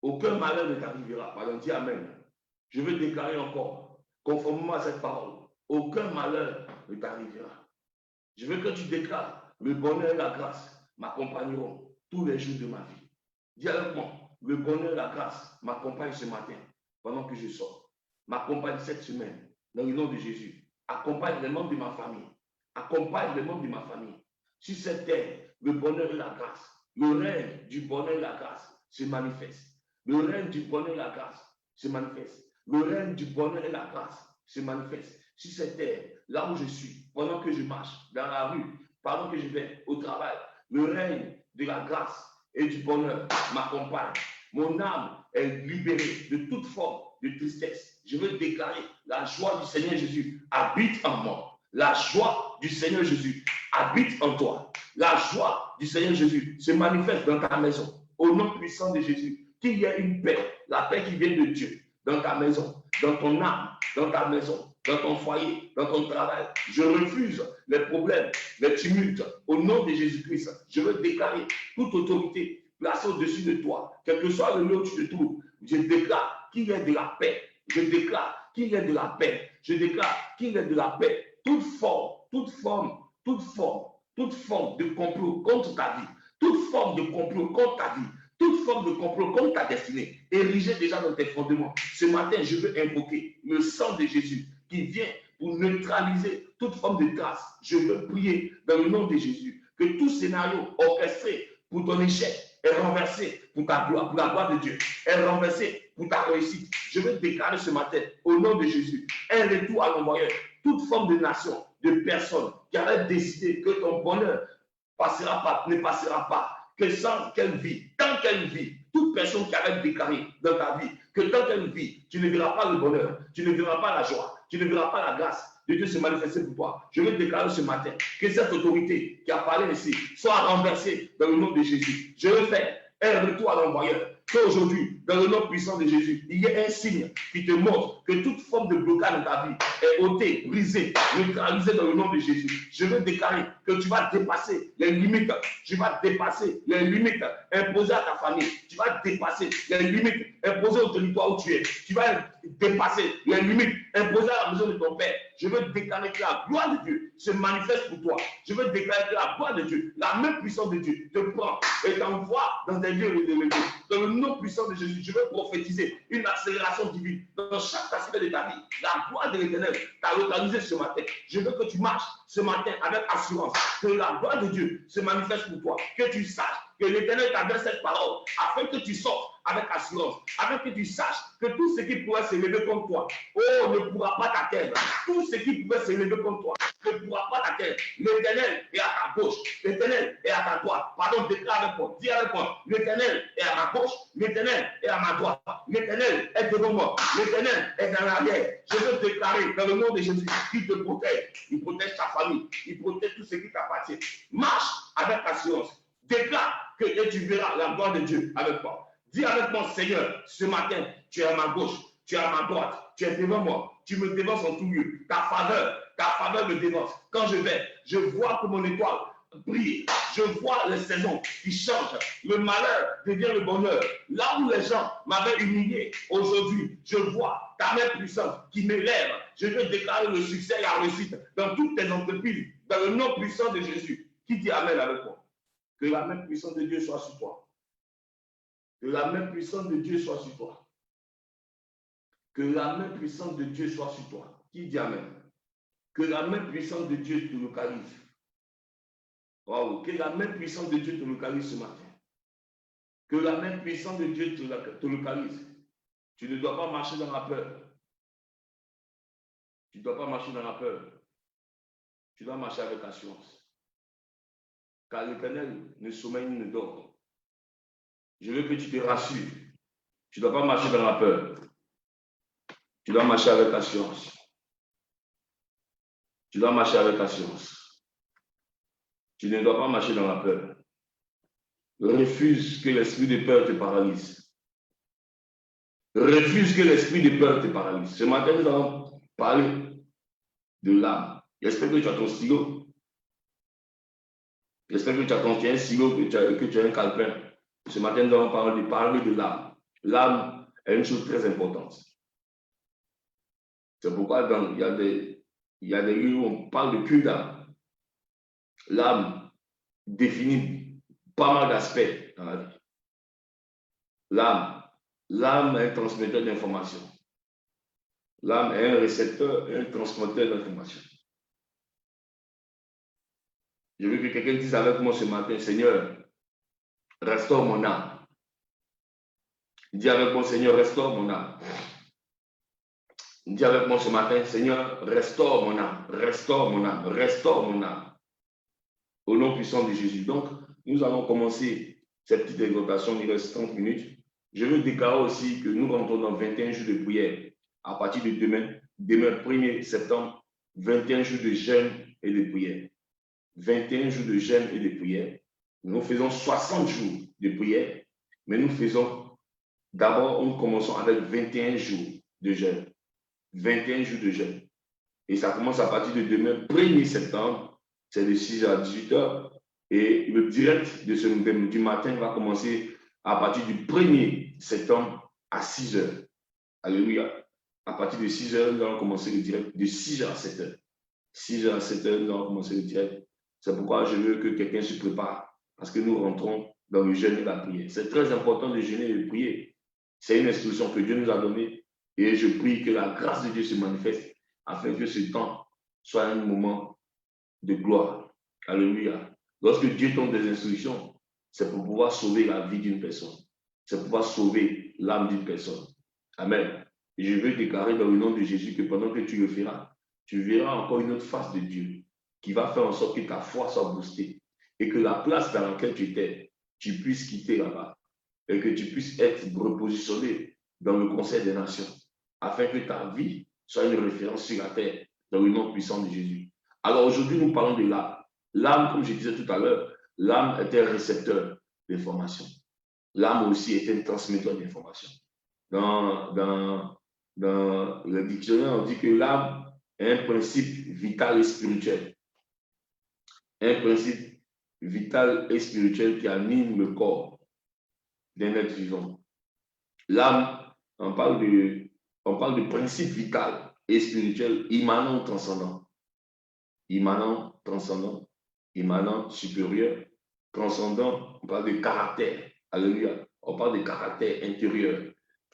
Aucun malheur ne t'arrivera. Pardon, dis Amen. Je veux déclarer encore, conformément à cette parole, aucun malheur ne t'arrivera. Je veux que tu déclares, le bonheur et la grâce m'accompagneront tous les jours de ma vie. Dis avec moi, le bonheur et la grâce m'accompagnent ce matin pendant que je sors. M'accompagne cette semaine dans le nom de Jésus. Accompagne les membres de ma famille. Accompagne les membres de ma famille. Sur cette terre, le bonheur et la grâce, le règne du bonheur et la grâce se manifeste. Le règne du bonheur et la grâce se manifeste. Le règne du bonheur et la grâce se manifeste sur cette terre, là où je suis, pendant que je marche dans la rue, pendant que je vais au travail. Le règne de la grâce et du bonheur m'accompagne. Mon âme est libérée de toute forme de tristesse. Je veux déclarer la joie du Seigneur Jésus habite en moi. La joie du Seigneur Jésus habite en toi. La joie du Seigneur Jésus se manifeste dans ta maison. Au nom puissant de Jésus, qu'il y ait une paix, la paix qui vient de Dieu, dans ta maison, dans ton âme, dans ta maison, dans ton foyer, dans ton travail. Je refuse les problèmes, les tumultes. Au nom de Jésus-Christ, je veux déclarer toute autorité placée au-dessus de toi, quel que soit le lieu où tu te trouves. Je déclare qu'il y ait de la paix. Je déclare qu'il y ait de la paix. Je déclare qu'il y ait de la paix. Toute forme de complot contre ta vie, toute forme de complot contre ta vie, toute forme de complot contre ta destinée, érigée déjà dans tes fondements. Ce matin, je veux invoquer le sang de Jésus qui vient pour neutraliser toute forme de trace. Je veux prier dans le nom de Jésus que tout scénario orchestré pour ton échec est renversé pour ta gloire, pour la gloire de Dieu, est renversé pour ta réussite. Je veux déclarer ce matin, au nom de Jésus, un retour à l'envoyeur. Toute forme de nation, de personne qui avait décidé que ton bonheur ne passera pas, que sans qu'elle vit, tant qu'elle vit, toute personne qui avait déclaré dans ta vie que tant qu'elle vit, tu ne verras pas le bonheur, tu ne verras pas la joie, tu ne verras pas la grâce de Dieu se manifester pour toi. Je veux déclarer ce matin que cette autorité qui a parlé ici soit renversée dans le nom de Jésus. Je veux faire un retour à l'envoyeur. Qu'aujourd'hui, dans le nom puissant de Jésus, il y ait un signe qui te montre que toute forme de blocage de ta vie est ôtée, brisée, neutralisée dans le nom de Jésus. Je veux déclarer que tu vas dépasser les limites. Tu vas dépasser les limites imposées à ta famille. Tu vas dépasser les limites imposées au territoire où tu es. Tu vas dépasser les limites imposées à la maison de ton père. Je veux déclarer que la gloire de Dieu se manifeste pour toi. Je veux déclarer que la gloire de Dieu, la même puissance de Dieu, te prend et t'envoie dans des lieux élevés. Dans le nom puissant de Jésus, je veux prophétiser une accélération divine dans chaque aspect de ta vie. La gloire de l'Éternel t'a localisé ce matin. Je veux que tu marches ce matin avec assurance, que la gloire de Dieu se manifeste pour toi, que tu saches que l'Éternel t'adresse cette parole afin que tu sortes avec assurance, afin que tu saches que tout ce qui pourrait s'élever contre toi, oh, ne pourra pas t'atteindre. Tout ce qui pourrait s'élever contre toi ne pourra pas t'atteindre. L'Éternel est à ta gauche, l'Éternel est à ta droite. Pardon, déclare avec moi, dis avec moi, l'Éternel est à ma gauche, l'Éternel est à ma droite, l'Éternel est devant moi, l'Éternel est dans l'arrière. Je veux déclarer dans le nom de Jésus qu'il te protège, il protège ta famille, il protège tout ce qui t'appartient. Marche avec assurance, déclare que et tu verras la gloire de Dieu avec toi. Dis avec moi, Seigneur, ce matin, tu es à ma gauche, tu es à ma droite, tu es devant moi, tu me dévances en tout lieu. Ta faveur me dévance. Quand je vais, je vois que mon étoile brille. Je vois les saisons qui changent. Le malheur devient le bonheur. Là où les gens m'avaient humilié, aujourd'hui, je vois ta main puissante qui m'élève. Je veux déclarer le succès et la réussite dans toutes tes entreprises, dans le nom puissant de Jésus. Qui dit Amen avec moi? Que la main puissante de Dieu soit sur toi. Que la main puissante de Dieu soit sur toi. Que la main puissante de Dieu soit sur toi. Qui dit Amen? Que la main puissante de Dieu te localise. Wow. Que la main puissante de Dieu te localise ce matin. Que la main puissante de Dieu te localise. Tu ne dois pas marcher dans la peur. Tu ne dois pas marcher dans la peur. Tu dois marcher avec assurance. Car l'Éternel ne sommeille ni ne dort. Je veux que tu te rassures. Tu ne dois pas marcher dans la peur. Tu dois marcher avec assurance. Tu dois marcher avec assurance. Tu ne dois pas marcher dans la peur. Refuse que l'esprit de peur te paralyse. Refuse que l'esprit de peur te paralyse. Ce matin, nous allons parler de l'âme. J'espère que tu as ton stylo. J'espère que tu as un stylo, que tu as un calepin. Ce matin, nous allons parler de l'âme. L'âme est une chose très importante. C'est pourquoi il y a des livres où on parle de culte d'âme. L'âme définit pas mal d'aspects dans la vie. L'âme est un transmetteur d'informations. L'âme est un récepteur et un transmetteur d'informations. Je veux que quelqu'un dise avec moi ce matin, Seigneur, restaure mon âme. Dis avec moi, Seigneur, restaure mon âme. Dis avec moi ce matin, Seigneur, restaure mon âme, restaure mon âme, restaure mon âme. Au nom puissant de Jésus. Donc, nous allons commencer cette petite exhortation, il reste 30 minutes. Je veux déclarer aussi que nous rentrons dans 21 jours de prière. À partir de demain 1er septembre, 21 jours de jeûne et de prière. 21 jours de jeûne et de prière. Nous faisons 60 jours de prière, mais nous faisons, d'abord, nous commençons avec 21 jours de jeûne. 21 jours de jeûne. Et ça commence à partir de demain, 1er septembre, c'est de 6h à 18h. Et le direct de ce du matin va commencer à partir du 1er septembre à 6h. Alléluia. À partir de 6h, nous allons commencer le direct de 6h à 7h. 6h à 7h, nous allons commencer le direct. C'est pourquoi je veux que quelqu'un se prépare, parce que nous rentrons dans le jeûne et la prière. C'est très important de jeûner et de prier. C'est une instruction que Dieu nous a donnée. Et je prie que la grâce de Dieu se manifeste afin que ce temps soit un moment de gloire. Alléluia. Lorsque Dieu donne des instructions, c'est pour pouvoir sauver la vie d'une personne. C'est pour pouvoir sauver l'âme d'une personne. Amen. Et je veux déclarer dans le nom de Jésus que pendant que tu le feras, tu verras encore une autre face de Dieu qui va faire en sorte que ta foi soit boostée et que la place dans laquelle tu étais, tu puisses quitter là-bas et que tu puisses être repositionné dans le Conseil des Nations afin que ta vie soit une référence sur la terre dans le nom puissant de Jésus. Alors aujourd'hui, nous parlons de l'âme. L'âme, comme je disais tout à l'heure, l'âme est un récepteur d'informations. L'âme aussi est un transmetteur d'informations. Dans le dictionnaire, on dit que l'âme est un principe vital et spirituel. Un principe vital et spirituel qui anime le corps d'un être vivant. L'âme, on parle on parle de principe vital et spirituel immanent ou transcendant. Immanent, transcendant, immanent, supérieur, transcendant, on parle de caractère. Alléluia. On parle de caractère intérieur.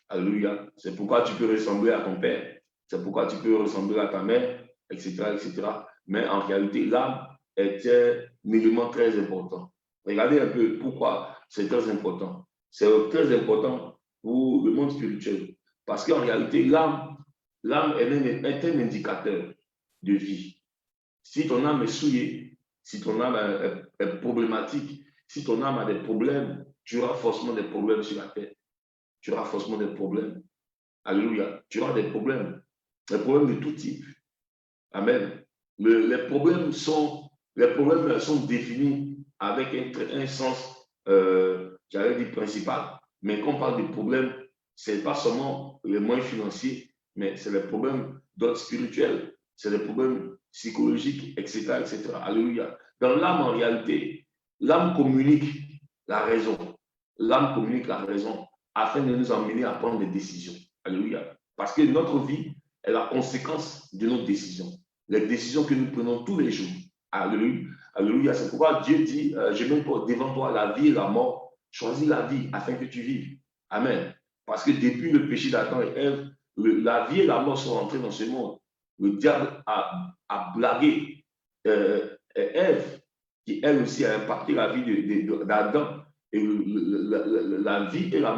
Alléluia. C'est pourquoi tu peux ressembler à ton père. C'est pourquoi tu peux ressembler à ta mère, etc., etc. Mais en réalité, l'âme est un élément très important. Regardez un peu pourquoi c'est très important. C'est très important pour le monde spirituel. Parce qu'en réalité, l'âme est un indicateur de vie. Si ton âme est souillée, si ton âme est problématique, si ton âme a des problèmes, tu auras forcément des problèmes sur la terre. Tu auras forcément des problèmes. Alléluia. Tu auras des problèmes. Des problèmes de tout type. Amen. Les problèmes sont définis avec un sens, j'allais dire principal. Mais quand on parle de problèmes, ce n'est pas seulement les moyens financiers, mais c'est les problèmes d'ordre spirituel, c'est les problèmes psychologiques, etc., etc. Alléluia. Dans l'âme, en réalité, l'âme communique la raison. L'âme communique la raison afin de nous emmener à prendre des décisions. Alléluia. Parce que notre vie est la conséquence de nos décisions. Les décisions que nous prenons tous les jours. Alléluia. Alléluia. C'est pourquoi Dieu dit, je mets devant toi la vie et la mort. Choisis la vie afin que tu vives. Amen. Parce que depuis le péché d'Adam et Ève, la vie et la mort sont entrées dans ce monde. Le diable a blagué Ève, qui elle aussi a impacté la vie d'Adam. Et la vie et la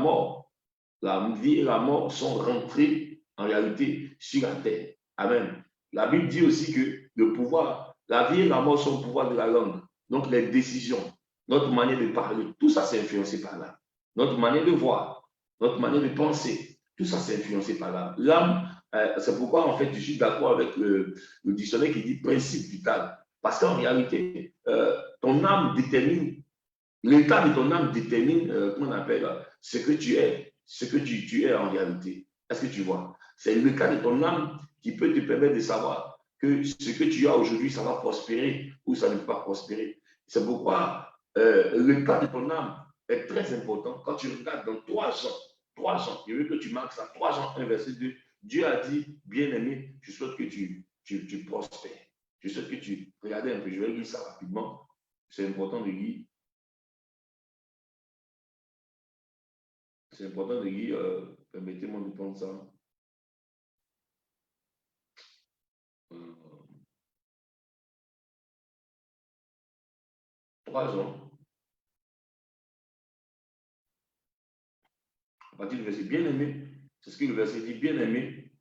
mort sont rentrées en réalité sur la terre. Amen. La Bible dit aussi que le pouvoir, la vie et la mort sont le pouvoir de la langue. Donc les décisions, notre manière de parler, tout ça c'est influencé par là. Notre manière de voir, notre manière de penser, tout ça c'est influencé par là. L'âme, c'est pourquoi en fait je suis d'accord avec le dictionnaire qui dit principe vital. Parce qu'en réalité, ton âme détermine, l'état de ton âme détermine, comment on appelle, ce que tu es, ce que tu es en réalité. Est-ce que tu vois? C'est le cas de ton âme qui peut te permettre de savoir que ce que tu as aujourd'hui, ça va prospérer ou ça ne peut pas prospérer. C'est pourquoi le cas de ton âme est très important. Quand tu regardes dans 3 Jean, je veux que tu marques ça, 3 Jean 1, verset 2, Dieu a dit, bien-aimé, je souhaite que tu prospères. Je souhaite que tu... Regardez un peu, je vais lire ça rapidement. C'est important de lire. C'est important de lire. Permettez-moi de prendre ça. 3 Jean. À partir du verset bien-aimé, c'est ce que le verset dit, bien-aimé,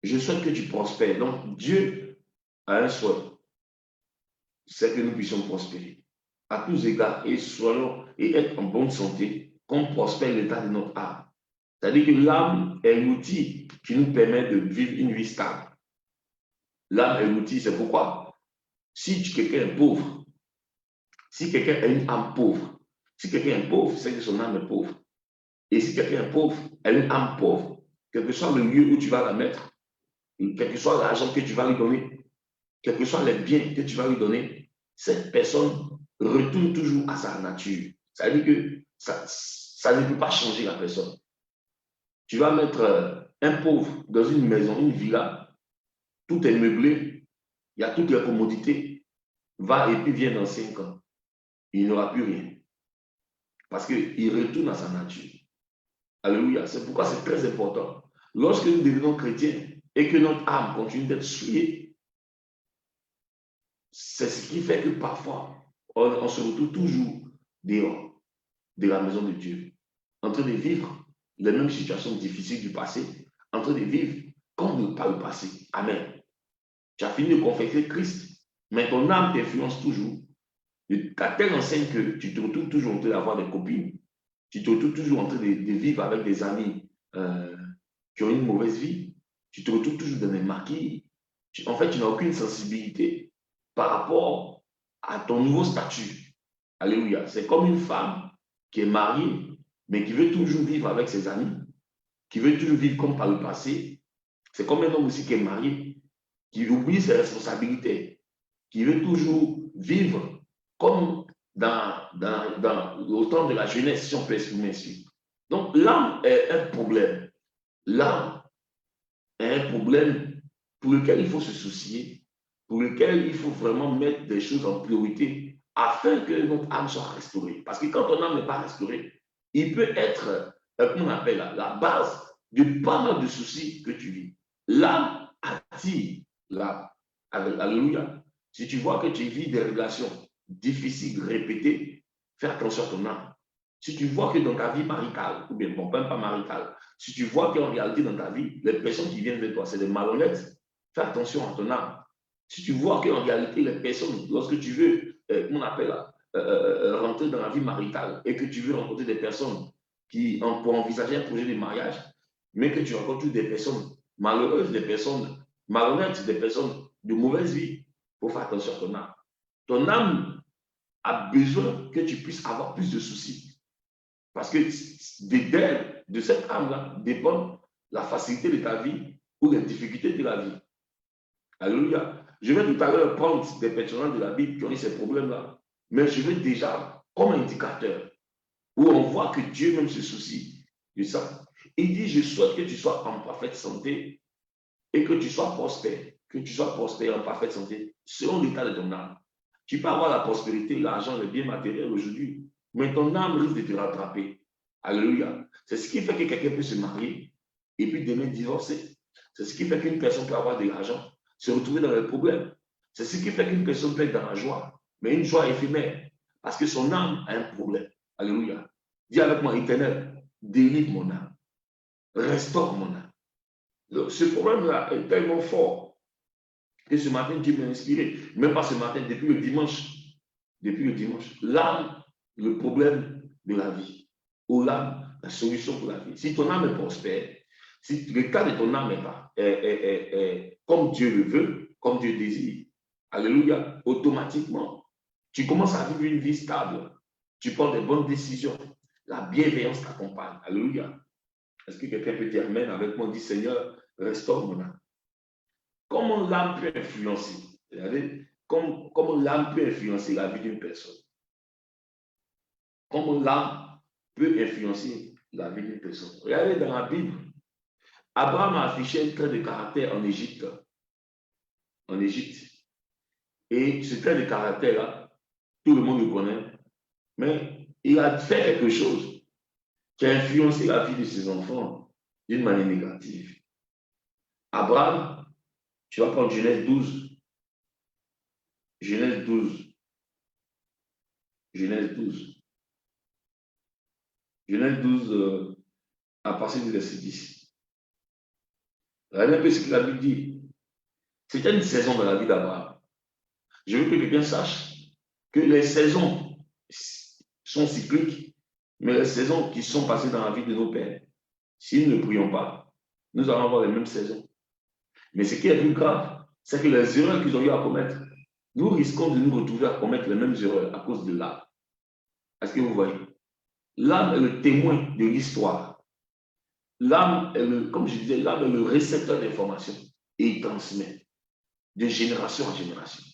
je souhaite que tu prospères. Donc, Dieu a un souhait, c'est que nous puissions prospérer à tous égards et être en bonne santé, qu'on prospère l'état de notre âme. C'est-à-dire que l'âme est l'outil qui nous permet de vivre une vie stable. L'âme est l'outil, c'est pourquoi si quelqu'un est pauvre, si quelqu'un a une âme pauvre, si quelqu'un est pauvre, c'est que son âme est pauvre. Et si quelqu'un est pauvre, a une âme pauvre, quel que soit le lieu où tu vas la mettre, quel que soit l'argent que tu vas lui donner, quels que soient les biens que tu vas lui donner, cette personne retourne toujours à sa nature. Ça veut dire que ça ne peut pas changer la personne. Tu vas mettre un pauvre dans une maison, une villa, tout est meublé, il y a toutes les commodités, va et puis vient dans 5 ans. Il n'aura plus rien. Parce qu'il retourne à sa nature. Alléluia. C'est pourquoi c'est très important. Lorsque nous devenons chrétiens et que notre âme continue d'être souillée, c'est ce qui fait que parfois, on se retrouve toujours dehors de la maison de Dieu, en train de vivre les mêmes situations difficiles du passé, en train de vivre comme par le passé. Amen. Tu as fini de confesser Christ, mais ton âme t'influence toujours. Tu as telle enseigne que tu te retrouves toujours en train d'avoir des copines, tu te retrouves toujours en train de vivre avec des amis qui ont une mauvaise vie, tu te retrouves toujours dans des maquis. En fait, tu n'as aucune sensibilité par rapport à ton nouveau statut. Alléluia. C'est comme une femme qui est mariée, mais qui veut toujours vivre avec ses amis, qui veut toujours vivre comme par le passé. C'est comme un homme aussi qui est marié, qui oublie ses responsabilités, qui veut toujours vivre comme dans le temps de la jeunesse, si on peut exprimer ainsi. Donc, l'âme est un problème. L'âme un problème pour lequel il faut se soucier, pour lequel il faut vraiment mettre des choses en priorité afin que notre âme soit restaurée. Parce que quand ton âme n'est pas restaurée, il peut être, comment on appelle la base de pas mal de soucis que tu vis. L'âme attire l'âme. Alléluia. Si tu vois que tu vis des relations difficiles, répétées, fais attention à ton âme. Si tu vois que dans ta vie maritale, ou bien bon, même pas maritale, si tu vois qu'en réalité dans ta vie, les personnes qui viennent vers toi, c'est des malhonnêtes, fais attention à ton âme. Si tu vois qu'en réalité, les personnes, lorsque tu veux, on appelle rentrer dans la vie maritale et que tu veux rencontrer des personnes qui, pour envisager un projet de mariage, mais que tu rencontres des personnes malheureuses, des personnes malhonnêtes, des personnes de mauvaise vie, il faut faire attention à ton âme. Ton âme a besoin que tu puisses avoir plus de soucis. Parce que de cette âme-là dépend la facilité de ta vie ou les difficultés de la vie. Alléluia. Je vais tout à l'heure prendre des personnages de la Bible qui ont eu ces problèmes-là. Mais je vais déjà, comme indicateur, où on voit que Dieu même se soucie de ça. Il dit, je souhaite que tu sois en parfaite santé et que tu sois prospère. Que tu sois prospère en parfaite santé, selon l'état de ton âme. Tu peux avoir la prospérité, l'argent, les biens matériels aujourd'hui, mais ton âme risque de te rattraper. Alléluia. C'est ce qui fait que quelqu'un peut se marier et puis demain divorcer. C'est ce qui fait qu'une personne peut avoir de l'argent, se retrouver dans les problèmes. C'est ce qui fait qu'une personne peut être dans la joie, mais une joie éphémère, parce que son âme a un problème. Alléluia. Dis avec moi, Éternel, délivre mon âme, restaure mon âme. Donc, ce problème-là est tellement fort que ce matin, Dieu m'a inspiré. Même pas ce matin, depuis le dimanche. Depuis le dimanche. L'âme, le problème de la vie. Ou l'âme, la solution pour la vie. Si ton âme est prospère, si le cas de ton âme est comme Dieu le veut, comme Dieu désire, alléluia, automatiquement, tu commences à vivre une vie stable. Tu prends des bonnes décisions. La bienveillance t'accompagne. Alléluia. Est-ce que quelqu'un peut dire Amen avec moi, dit Seigneur, restaure mon âme. Comment l'âme peut influencer? Comment l'âme peut influencer la vie d'une personne? Comment l'âme peut influencer la vie d'une personne? Regardez dans la Bible, Abraham a affiché un trait de caractère en Égypte. En Égypte. Et ce trait de caractère-là, tout le monde le connaît, mais il a fait quelque chose qui a influencé la vie de ses enfants d'une manière négative. Abraham, tu vas prendre Genèse 12. Genèse 12. Genèse 12. Genèse 12, à partir du verset 10. Regardez un peu ce que la Bible dit. C'était une saison dans la vie d'Abraham. Je veux que quelqu'un sache que les saisons sont cycliques, mais les saisons qui sont passées dans la vie de nos pères, si nous ne prions pas, nous allons avoir les mêmes saisons. Mais ce qui est plus grave, c'est que les erreurs qu'ils ont eu à commettre, nous risquons de nous retrouver à commettre les mêmes erreurs à cause de l'âme. Est-ce que vous voyez? L'âme est le témoin de l'histoire. L'âme est comme je disais, l'âme est le récepteur d'informations et il transmet de génération en génération.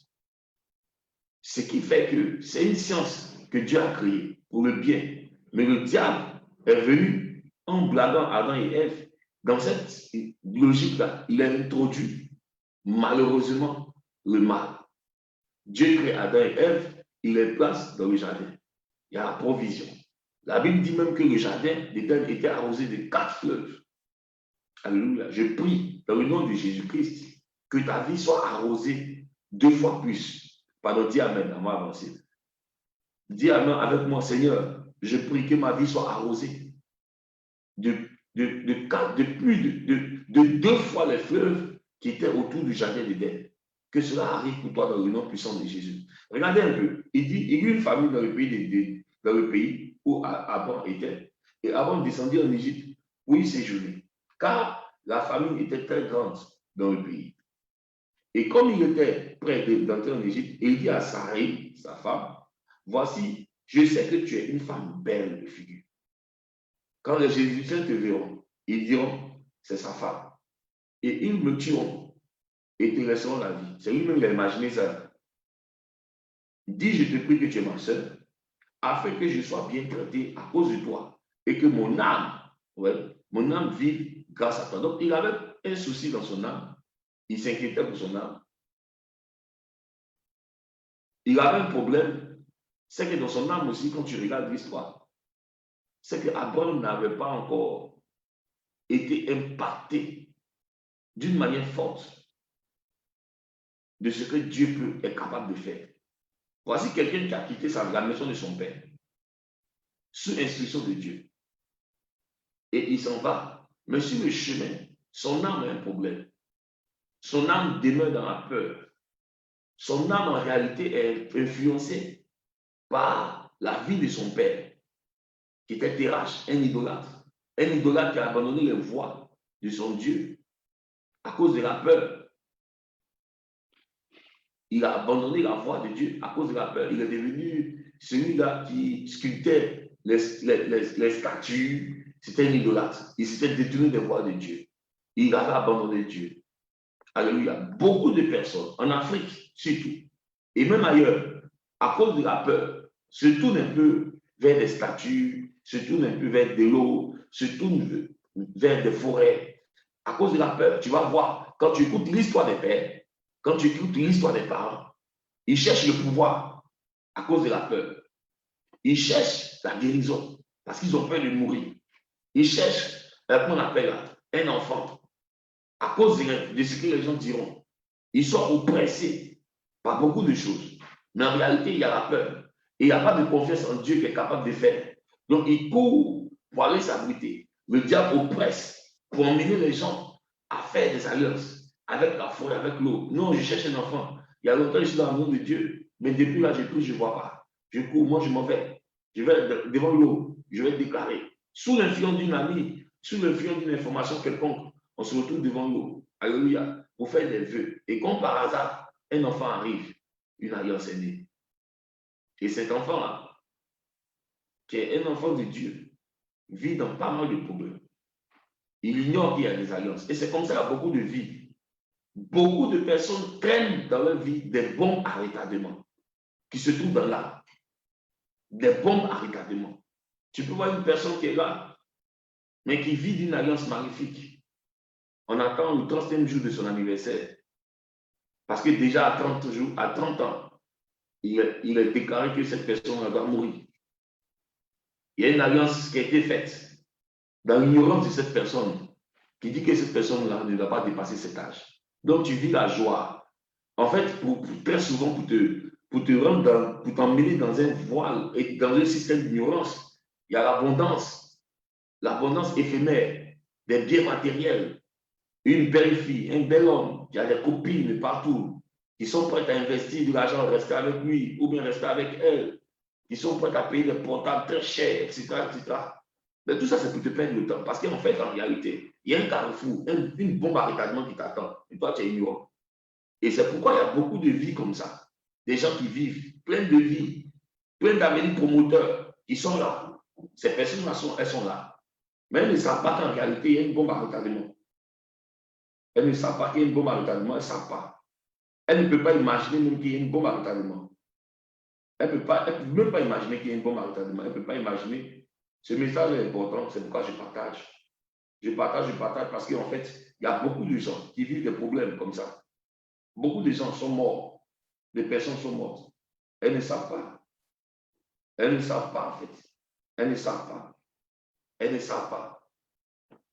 Ce qui fait que c'est une science que Dieu a créée pour le bien. Mais le diable est venu en blaguant Adam et Ève. Dans cette logique-là, il a introduit malheureusement le mal. Dieu crée Adam et Ève, il les place dans le jardin. Il y a la provision. La Bible dit même que le jardin d'Éden était arrosé de 4 fleuves. Alléluia. Je prie dans le nom de Jésus-Christ que ta vie soit arrosée 2 fois plus. Pardon, dis Amen, à moi avancer. Dis Amen avec moi, Seigneur. Je prie que ma vie soit arrosée de 2 fois les fleuves qui étaient autour du jardin d'Éden. Que cela arrive pour toi dans le nom puissant de Jésus. Regardez un peu. Il dit, il y a eu une famille dans le pays où Abraham était. Et Abraham descendit en Égypte où il séjournait. Car la famille était très grande dans le pays. Et comme il était prêt d'entrer en Égypte, il dit à Sarai, sa femme, voici, je sais que tu es une femme belle de figure. Quand les Égyptiens te verront, ils diront, c'est sa femme. Et ils me tueront et te laisseront la vie. C'est lui-même qui a imaginé ça. Dis, je te prie que tu es ma soeur, afin que je sois bien traité à cause de toi et que mon âme vive grâce à toi. Donc, il avait un souci dans son âme. Il s'inquiétait pour son âme. Il avait un problème. C'est que dans son âme aussi, quand tu regardes l'histoire, c'est qu'Abraham n'avait pas encore été impacté d'une manière forte de ce que Dieu est capable de faire. Voici quelqu'un qui a quitté la maison de son père sous instruction de Dieu. Et il s'en va. Mais sur le chemin, son âme a un problème. Son âme demeure dans la peur. Son âme, en réalité, est influencée par la vie de son père, qui était Terach, un idolâtre. Un idolâtre qui a abandonné les voies de son Dieu à cause de la peur. Il a abandonné la voie de Dieu à cause de la peur. Il est devenu celui-là qui sculptait les statues. C'était un idolâtre. Il s'était détourné des voies de Dieu. Il avait abandonné Dieu. Alléluia. Beaucoup de personnes, en Afrique surtout, et même ailleurs, à cause de la peur, se tournent un peu vers des statues, se tournent un peu vers de l'eau, se tournent vers des forêts. À cause de la peur, tu vas voir, quand tu écoutes l'histoire des pères, quand tu écoutes l'histoire des parents, ils cherchent le pouvoir à cause de la peur. Ils cherchent la guérison parce qu'ils ont peur de mourir. Ils cherchent, comment on appelle, un enfant à cause de ce que les gens diront. Ils sont oppressés par beaucoup de choses. Mais en réalité, il y a la peur. Et il n'y a pas de confiance en Dieu qui est capable de faire. Donc, ils courent pour aller s'abriter. Le diable oppresse pour emmener les gens à faire des alliances avec la forêt, avec l'eau. Non, je cherche un enfant. Il y a longtemps, je suis dans le nom de Dieu. Mais depuis là, je prie, je ne vois pas. Je cours, moi, je m'en vais. Je vais devant l'eau. Je vais déclarer. Sous l'influence d'une amie, sous l'influence d'une information quelconque, on se retrouve devant l'eau. Alléluia. Pour faire des vœux. Et comme par hasard, un enfant arrive, une alliance est née. Et cet enfant-là, qui est un enfant de Dieu, vit dans pas mal de problèmes. Il ignore qu'il y a des alliances. Et c'est comme ça qu'il y a beaucoup de vies. Beaucoup de personnes traînent dans leur vie des bombes à retardement qui se trouvent dans l'âme. Des bombes à retardement. Tu peux voir une personne qui est là, mais qui vit d'une alliance magnifique. On attend le 30e jour de son anniversaire. Parce que déjà à 30 ans, il est déclaré que cette personne va mourir. Il y a une alliance qui a été faite dans l'ignorance de cette personne qui dit que cette personne-là ne va pas dépasser cet âge. Donc tu vis la joie. En fait, très souvent, pour te rendre pour t'emmener dans un voile et dans un système d'ignorance, il y a l'abondance éphémère, des biens matériels, une belle fille, un bel homme, qui a des copines partout, qui sont prêtes à investir de l'argent, rester avec lui ou bien rester avec elle, qui sont prêtes à payer des portables très chers, etc., etc. Mais tout ça, c'est pour te perdre le temps. Parce qu'en fait, en réalité, il y a un carrefour, une bombe à retardement qui t'attend. Et toi, tu es ignorant. Et c'est pourquoi il y a beaucoup de vies comme ça. Des gens qui vivent plein de vies, plein d'amis promoteurs qui sont là. Ces personnes-là, elles sont là. Mais elles ne savent pas qu'en réalité, il y a une bombe à retardement. Elles ne savent pas qu'il y a une bombe à retardement. Elles ne savent pas. Elles ne peuvent pas imaginer même qu'il y a une bombe à retardement. Elles ne peuvent même pas imaginer qu'il y a une bombe à retardement. Elles ne peuvent pas imaginer. Ce message est important, c'est pourquoi je partage. Je partage parce qu'en fait, il y a beaucoup de gens qui vivent des problèmes comme ça. Beaucoup de gens sont morts. Des personnes sont mortes. Elles ne savent pas. Elles ne savent pas, en fait. Elles ne savent pas. Elles ne savent pas.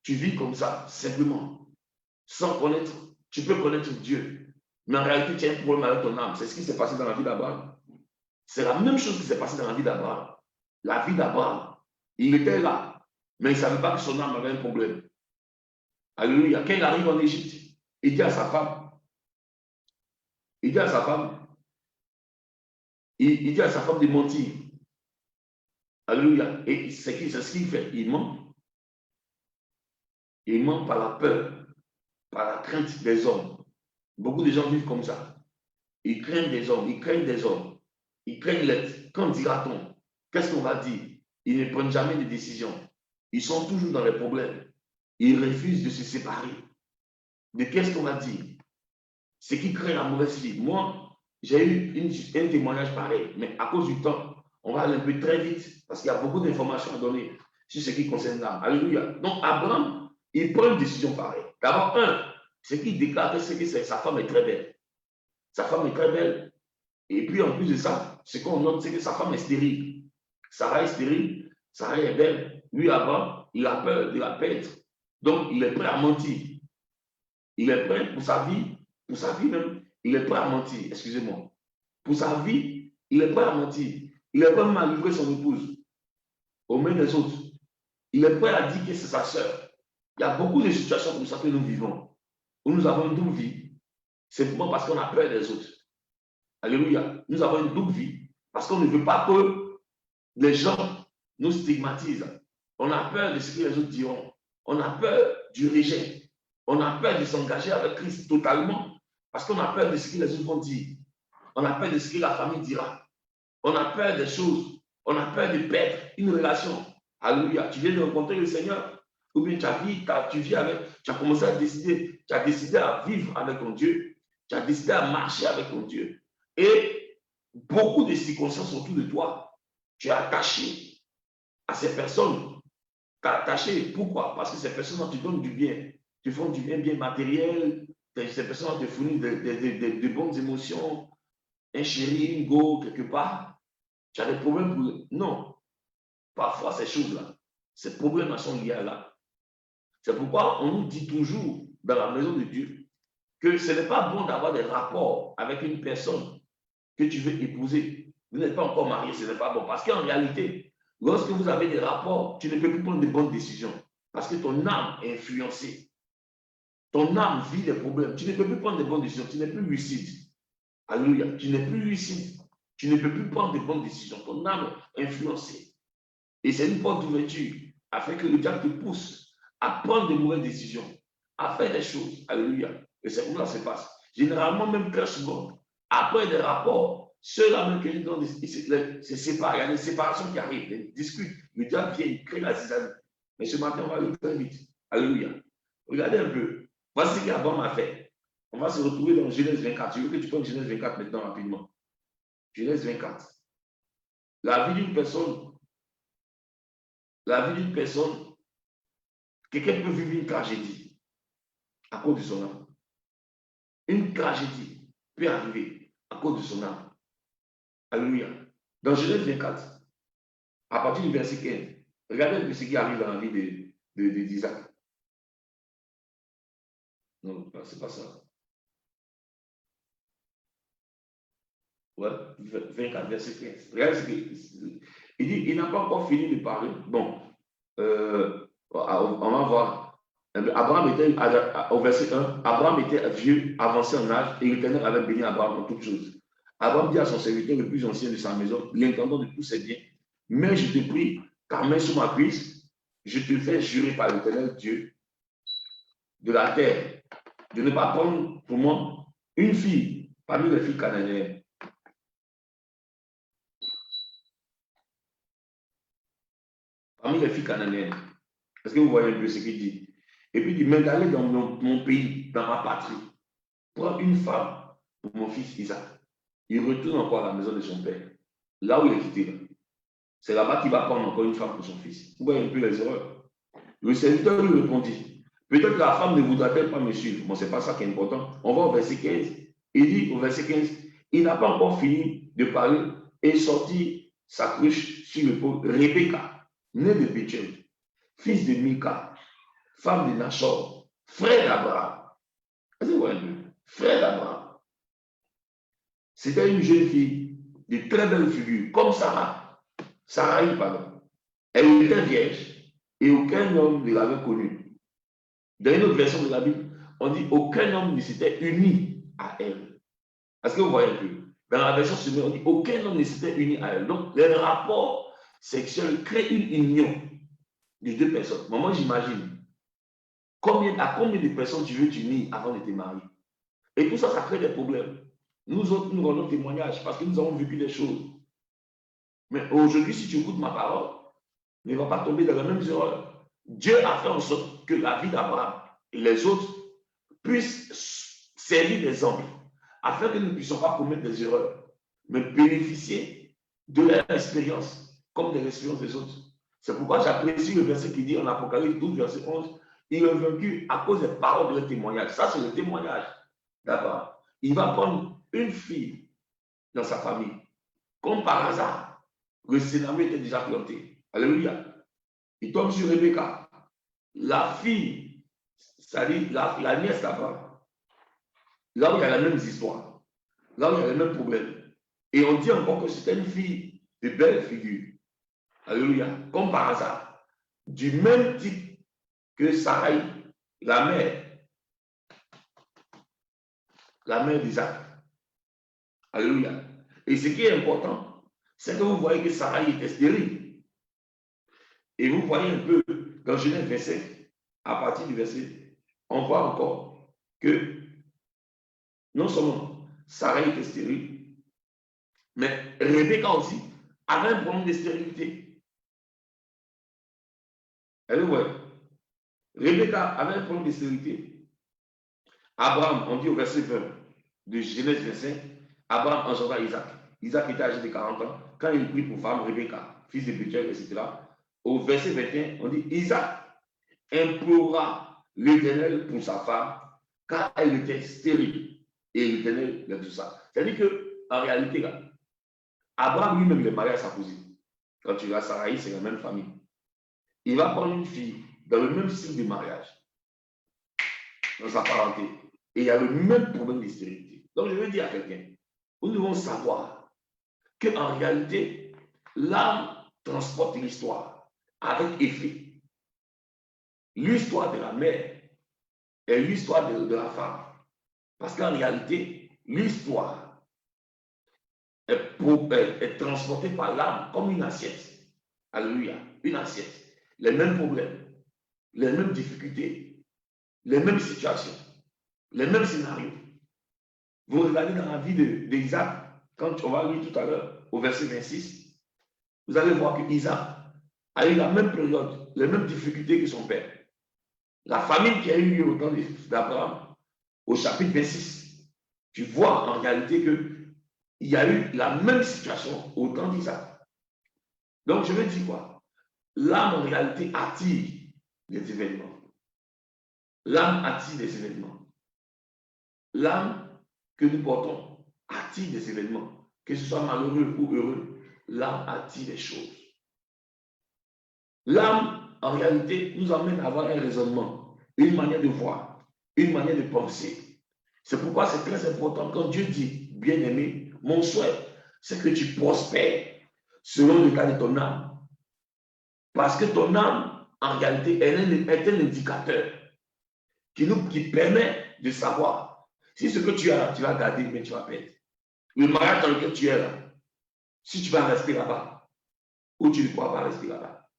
Tu vis comme ça, simplement. Sans connaître. Tu peux connaître Dieu. Mais en réalité, tu as un problème avec ton âme. C'est ce qui s'est passé dans la vie d'Abraham. C'est la même chose qui s'est passé dans la vie d'Abraham. La vie d'Abraham. Il était là, mais il ne savait pas que son âme avait un problème. Alléluia. Quand il arrive en Égypte, il dit à sa femme, il dit à sa femme de mentir. Alléluia. Et c'est ce qu'il fait. Il ment. Il ment par la peur, par la crainte des hommes. Beaucoup de gens vivent comme ça. Ils craignent des hommes, ils craignent des hommes. Ils craignent les... Quand dira-t-on? Qu'est-ce qu'on va dire? Ils ne prennent jamais de décision. Ils sont toujours dans les problèmes. Ils refusent de se séparer. De qu'est-ce qu'on va dire? Ce qui crée la mauvaise vie. Moi, j'ai eu un témoignage pareil, mais à cause du temps, on va aller un peu très vite parce qu'il y a beaucoup d'informations à donner sur ce qui concerne l'âme. Alléluia. Donc, Abraham, il prend une décision pareille. D'abord, ce qu'il déclare, c'est que sa femme est très belle. Sa femme est très belle. Et puis, en plus de ça, ce qu'on note, c'est que sa femme est stérile. Sarah est stérile, Sarah est belle. Lui, avant, il a peur de la perdre. Donc, il est prêt à mentir. Il est prêt pour sa vie même, il est prêt à mentir, excusez-moi. Pour sa vie, il est prêt à mentir. Il est prêt même à livrer son épouse aux mains des autres. Il est prêt à dire que c'est sa sœur. Il y a beaucoup de situations comme ça que nous vivons, où nous avons une double vie, simplement parce qu'on a peur des autres. Alléluia. Nous avons une double vie, parce qu'on ne veut pas que les gens nous stigmatisent. On a peur de ce que les autres diront. On a peur du rejet. On a peur de s'engager avec Christ totalement, parce qu'on a peur de ce que les autres vont dire. On a peur de ce que la famille dira. On a peur des choses. On a peur de perdre une relation. Alléluia. Tu viens de rencontrer le Seigneur, ou bien tu as commencé à décider, tu as décidé à vivre avec ton Dieu, tu as décidé à marcher avec ton Dieu. Et beaucoup de circonstances autour de toi, tu es attaché à ces personnes. Tu es attaché. Pourquoi? Parce que ces personnes te donnent du bien. Te font du bien matériel. Ces personnes te fournissent de bonnes émotions. Un chéri, une go, quelque part. Tu as des problèmes pour... Non. Parfois, ces choses-là, ces problèmes sont liés à là. C'est pourquoi on nous dit toujours dans la maison de Dieu que ce n'est pas bon d'avoir des rapports avec une personne que tu veux épouser. Vous n'êtes pas encore marié, ce n'est pas bon. Parce qu'en réalité, lorsque vous avez des rapports, tu ne peux plus prendre de bonnes décisions. Parce que ton âme est influencée. Ton âme vit des problèmes. Tu ne peux plus prendre de bonnes décisions. Tu n'es plus lucide. Alléluia. Tu n'es plus lucide. Tu ne peux plus prendre de bonnes décisions. Ton âme est influencée. Et c'est une porte d'ouverture afin que le diable te pousse à prendre de mauvaises décisions, à faire des choses. Alléluia. Et c'est comme ça que ça se passe. Généralement, même très souvent, après des rapports, ceux-là même qui se séparent, il y a des séparations qui arrivent, des discutes. Le diable vient, il crée la zizanie. Mais ce matin, on va aller très vite. Alléluia. Regardez un peu. Voici ce qu'Abraham a fait. On va se retrouver dans Genèse 24. Je veux que tu prennes Genèse 24 maintenant rapidement. Genèse 24. La vie d'une personne, quelqu'un peut vivre une tragédie à cause de son âme. Une tragédie peut arriver à cause de son âme. Alléluia. Dans Genèse 24, à partir du verset 15, regardez un peu ce qui arrive dans la vie d'Isaac. Non, c'est pas ça. Ouais, 24, verset 15. Regardez ce qu'il dit, il n'a pas encore fini de parler. Bon, on va voir. Abraham était, au verset 1, Abraham était vieux, avancé en âge, et l'Éternel avait béni Abraham en toutes choses. Abraham dit à son serviteur le plus ancien de sa maison, l'intendant de tous ses biens, mais je te prie, car main sur ma cuisse, je te fais jurer par l'Éternel Dieu de la terre, de ne pas prendre pour moi une fille parmi les filles cananéennes. Parmi les filles cananéennes. Est-ce que vous voyez un peu ce qu'il dit? Et puis il dit, mais d'aller dans mon pays, dans ma patrie, prendre une femme pour mon fils Isaac. Il retourne encore à la maison de son père, là où il est quitté. C'est là-bas qu'il va prendre encore une femme pour son fils. Vous voyez un peu les erreurs. Le serviteur lui répondit, peut-être que la femme ne voudra-t-elle pas me suivre. Bon, ce n'est pas ça qui est important. On va au verset 15. Il dit au verset 15, il n'a pas encore fini de parler et sortit sa cruche sur l'épaule. Rebecca, née de Bethuel, fils de Mika, femme de Nachor, frère d'Abraham. Est-ce que vous voyez un peu? Frère d'Abraham. C'était une jeune fille de très belle figure, comme Sarah. Sarah, pardon. Elle était vierge et aucun homme ne l'avait connue. Dans une autre version de la Bible, on dit aucun homme ne s'était uni à elle. Est-ce que vous voyez un peu? Dans la version suivante, on dit aucun homme ne s'était uni à elle. Donc, les rapports sexuels créent une union de deux personnes. Moi, j'imagine à combien de personnes tu veux t'unir avant de te marier. Et tout ça, ça crée des problèmes. Nous autres, nous rendons témoignage parce que nous avons vécu des choses. Mais aujourd'hui, si tu écoutes ma parole, ne va pas tomber dans la même erreur. Dieu a fait en sorte que la vie d'Abraham et les autres puissent servir d'exemple afin que nous ne puissions pas commettre des erreurs, mais bénéficier de leur expérience comme de l'expérience des autres. C'est pourquoi j'apprécie le verset qui dit en Apocalypse 12, verset 11, Il est vaincu à cause des paroles de le témoignage. Ça, c'est le témoignage d'Abraham. Il va prendre une fille dans sa famille. Comme par hasard, le scénario était déjà planté. Alléluia. Il tombe sur Rebecca, la fille, c'est-à-dire la nièce d'Abraham. Là où il y a la même histoire, là où il y a les mêmes problèmes. Et on dit encore que c'était une fille de belle figure. Alléluia. Comme par hasard. Du même type que Sarai, la mère d'Isaac. Alléluia. Et ce qui est important, c'est que vous voyez que Sarai était stérile. Et vous voyez un peu, dans Genèse 27, à partir du verset, on voit encore que non seulement Sarai était stérile, mais Rebecca aussi avait un problème de stérilité. Elle voit. Rebecca avait un problème de stérilité. Abraham, on dit au verset 20 de Genèse 25, Abraham engendra Isaac. Isaac était âgé de 40 ans quand il prit pour femme Rebecca, fils de Bethuel, etc. Au verset 21, on dit Isaac implora l'Éternel pour sa femme, car elle était stérile. Et l'Éternel de tout ça. C'est-à-dire qu'en réalité, là, Abraham lui-même, il est marié à sa cousine. Quand tu vas à Sarai, c'est la même famille. Il va prendre une fille dans le même style de mariage, dans sa parenté. Et il y a le même problème de stérilité. Donc, je veux dire à quelqu'un, nous devons savoir qu'en réalité, l'âme transporte l'histoire avec effet. L'histoire de la mère est l'histoire de la femme. Parce qu'en réalité, l'histoire est transportée par l'âme comme une assiette. Alléluia, une assiette. Les mêmes problèmes, les mêmes difficultés, les mêmes situations, les mêmes scénarios. Vous regardez dans la vie d'Isaac, quand on va lire tout à l'heure au verset 26, vous allez voir que Isaac a eu la même période, les mêmes difficultés que son père. La famine qui a eu lieu au temps d'Abraham, au chapitre 26, tu vois en réalité qu'il y a eu la même situation au temps d'Isaac. Donc je veux dire quoi? L'âme en réalité attire les événements. L'âme attire des événements. L'âme que nous portons attire des événements. Que ce soit malheureux ou heureux, l'âme attire des choses. L'âme, en réalité, nous amène à avoir un raisonnement, une manière de voir, une manière de penser. C'est pourquoi c'est très important quand Dieu dit, bien-aimé, mon souhait, c'est que tu prospères selon le cas de ton âme. Parce que ton âme, en réalité, est un indicateur qui permet de savoir si ce que tu as, tu vas garder, mais tu vas perdre. Le mariage dans lequel tu es là, si tu vas rester là-bas, ou tu ne pourras pas rester là-bas.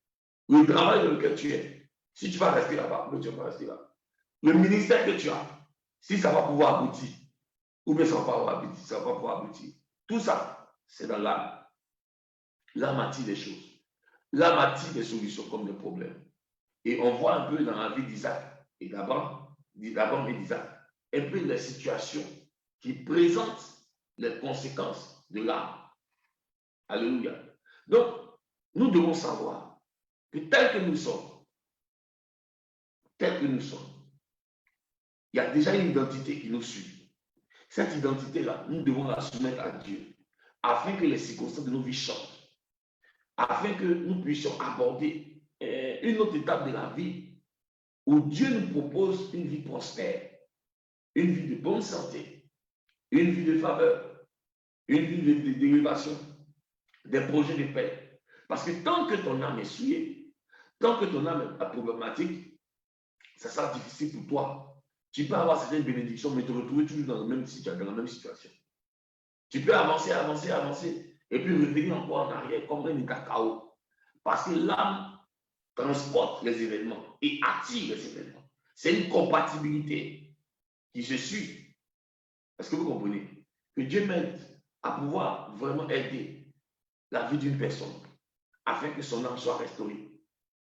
Le travail dans lequel tu es, si tu vas rester là-bas, ou tu ne vas pas rester là. Le ministère que tu as, si ça va pouvoir aboutir, ou bien ça ne va pas aboutir, ça va pas pouvoir aboutir. Tout ça, c'est dans l'âme. L'âme attire des choses. L'âme attire des solutions comme des problèmes. Et on voit un peu dans la vie d'Isaac et d'Abraham et d'Isaac, un peu les situations qui présentent les conséquences de l'âme. Alléluia. Donc, nous devons savoir que tel que nous sommes, il y a déjà une identité qui nous suit. Cette identité-là, nous devons la soumettre à Dieu, afin que les circonstances de nos vies changent, afin que nous puissions aborder une autre étape de la vie où Dieu nous propose une vie prospère, une vie de bonne santé, une vie de faveur, une vie d'élévation, des projets de paix. Parce que tant que ton âme est souillée, tant que ton âme est problématique, ça sera difficile pour toi. Tu peux avoir certaines bénédictions, mais te retrouver toujours dans la même situation. Tu peux avancer, et puis revenir encore en arrière comme un cacao. Parce que l'âme transporte les événements et attire les événements. C'est une compatibilité qui se suit. Est-ce que vous comprenez? Que Dieu m'aide à pouvoir vraiment aider la vie d'une personne afin que son âme soit restaurée.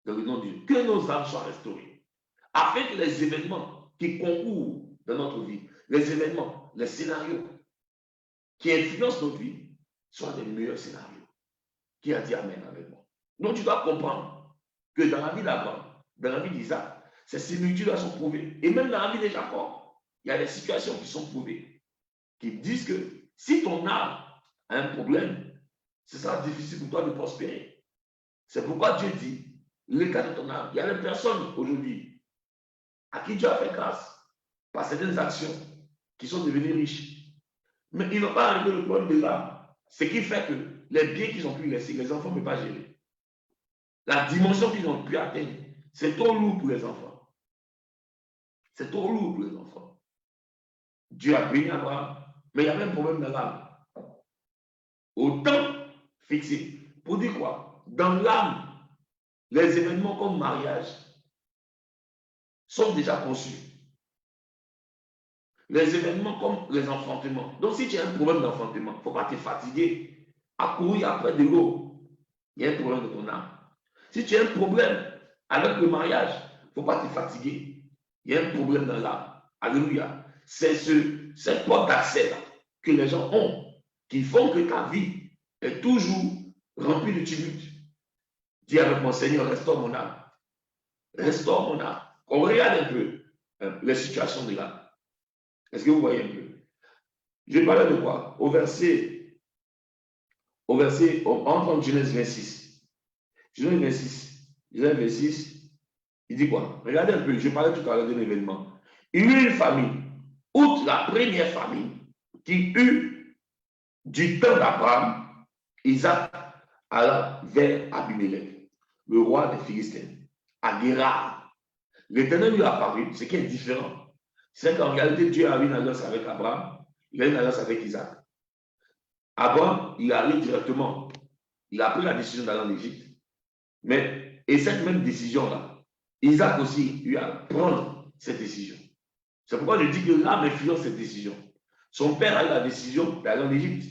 Dans le nom de Dieu. Que nos âmes soient restaurées. Afin que les événements qui concourent dans notre vie, les événements, les scénarios qui influencent notre vie soient des meilleurs scénarios. Qui a dit Amen avec moi? Donc tu dois comprendre que dans la vie d'Abraham, dans la vie d'Isaac, Ces similitudes-là sont prouvées. Et même dans la vie de Jacob, il y a des situations qui sont prouvées, qui disent que si ton âme a un problème, ce sera difficile pour toi de prospérer. C'est pourquoi Dieu dit, l'état de ton âme, il y a des personnes aujourd'hui à qui Dieu a fait grâce par certaines actions qui sont devenues riches. Mais ils n'ont pas réglé le problème de l'âme. Ce qui fait que les biens qu'ils ont pu laisser, les enfants ne peuvent pas gérer. La dimension qu'ils ont pu atteindre, c'est trop lourd pour les enfants. C'est trop lourd pour les enfants. Dieu a béni Abraham, mais il y avait un problème dans l'âme. Au temps fixé. Pour dire quoi? Dans l'âme, les événements comme mariage sont déjà conçus. Les événements comme les enfantements. Donc, si tu as un problème d'enfantement, il ne faut pas te fatiguer à courir après de l'eau. Il y a un problème de ton âme. Si tu as un problème avec le mariage, il ne faut pas te fatiguer. Il y a un problème dans l'âme. Alléluia. C'est cette porte d'accès que les gens ont qui font que ta vie est toujours remplie de tumulte. Dis avec mon Seigneur, restaure mon âme. Restaure mon âme. On regarde un peu les situations de l'âme. Est-ce que vous voyez un peu? Je parlais de quoi? Au verset, on entre en Genèse 26. Genèse 26, il dit quoi? Regardez un peu, je parlais tout à l'heure d'un événement. Il y eut une famille, outre la première famille, qui eut du temps d'Abraham, Isaac alla vers Abimelech, le roi des Philistins, à Guérar. L'Éternel lui a apparu, ce qui est différent. C'est qu'en réalité, Dieu a eu une alliance avec Abraham, il a une alliance avec Isaac. Abraham, il arrive directement. Il a pris la décision d'aller en Égypte. Et cette même décision-là, Isaac aussi lui a prendre cette décision. C'est pourquoi je dis que l'âme influence cette décision. Son père a eu la décision d'aller en Égypte.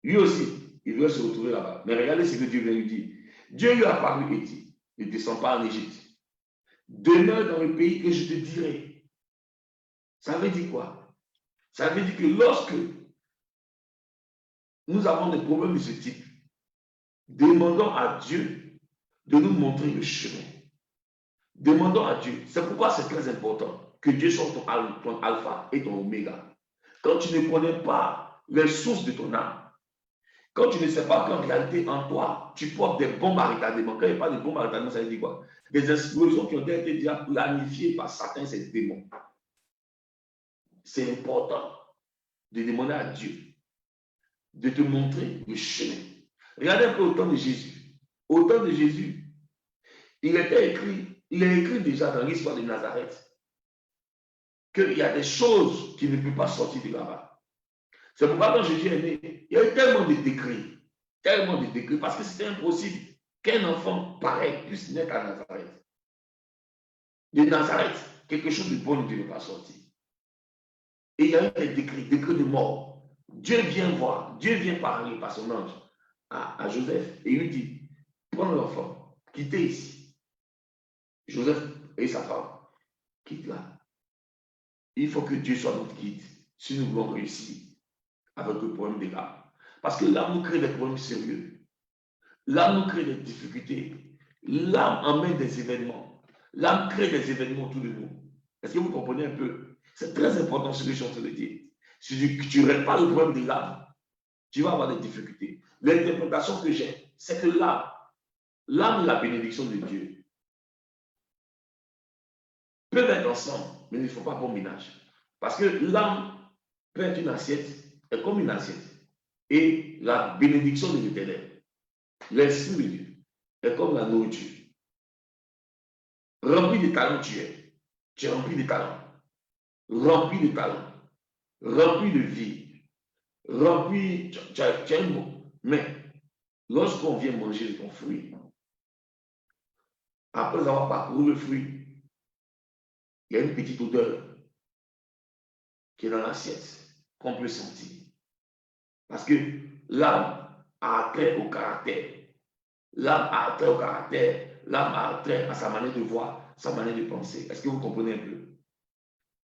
Lui aussi, il doit se retrouver là-bas. Mais regardez ce que Dieu vient lui dire. Dieu lui a apparu et dit, ne descends pas en Égypte. Demeure dans le pays que je te dirai. Ça veut dire quoi? Ça veut dire que lorsque nous avons des problèmes de ce type, demandons à Dieu de nous montrer le chemin. Demandons à Dieu. C'est pourquoi c'est très important que Dieu soit ton alpha et ton oméga. Quand tu ne connais pas les sources de ton âme, quand tu ne sais pas qu'en réalité, en toi, tu portes des bombes à retardement. Quand il n'y a pas de bombes à retardement, ça veut dire quoi? Des explosions qui ont été déjà planifiées par certains ces démons. C'est important de demander à Dieu de te montrer le chemin. Regardez un peu au temps de Jésus. Au temps de Jésus, il a écrit déjà dans l'histoire de Nazareth qu'il y a des choses qui ne peuvent pas sortir de là-bas. C'est pourquoi quand Jésus est né, il y a eu tellement de décrets, parce que c'était impossible qu'un enfant pareil puisse naître à Nazareth. De Nazareth, quelque chose de bon ne devait pas sortir. Et il y a eu des décrets de mort. Dieu vient voir, Dieu vient parler par son ange à Joseph et il lui dit, prends l'enfant, quittez ici. Joseph et sa femme, quitte là. Il faut que Dieu soit notre guide si nous voulons réussir avec le problème de l'âme. Parce que l'âme nous crée des problèmes sérieux. L'âme nous crée des difficultés. L'âme emmène des événements. L'âme crée des événements autour de nous. Est-ce que vous comprenez un peu? C'est très important ce que je suis en train de dire. Si tu ne règles pas le problème de l'âme, tu vas avoir des difficultés. L'interprétation que j'ai, c'est que l'âme et la bénédiction de Dieu peuvent être ensemble, mais il ne faut pas bon ménage. Parce que l'âme peut être une assiette, est comme une assiette. Et la bénédiction de l'Éternel, l'Esprit de Dieu, est comme la nourriture. Rempli de talents tu es. Tu es rempli de talents. Rempli de talents. Rempli de vie. Rempli, tu as un mot. Mais lorsqu'on vient manger ton fruit, après avoir parcouru le fruit, il y a une petite odeur qui est dans l'assiette, qu'on peut sentir. Parce que l'âme a trait au caractère. L'âme a trait au caractère. L'âme a trait à sa manière de voir, sa manière de penser. Est-ce que vous comprenez un peu?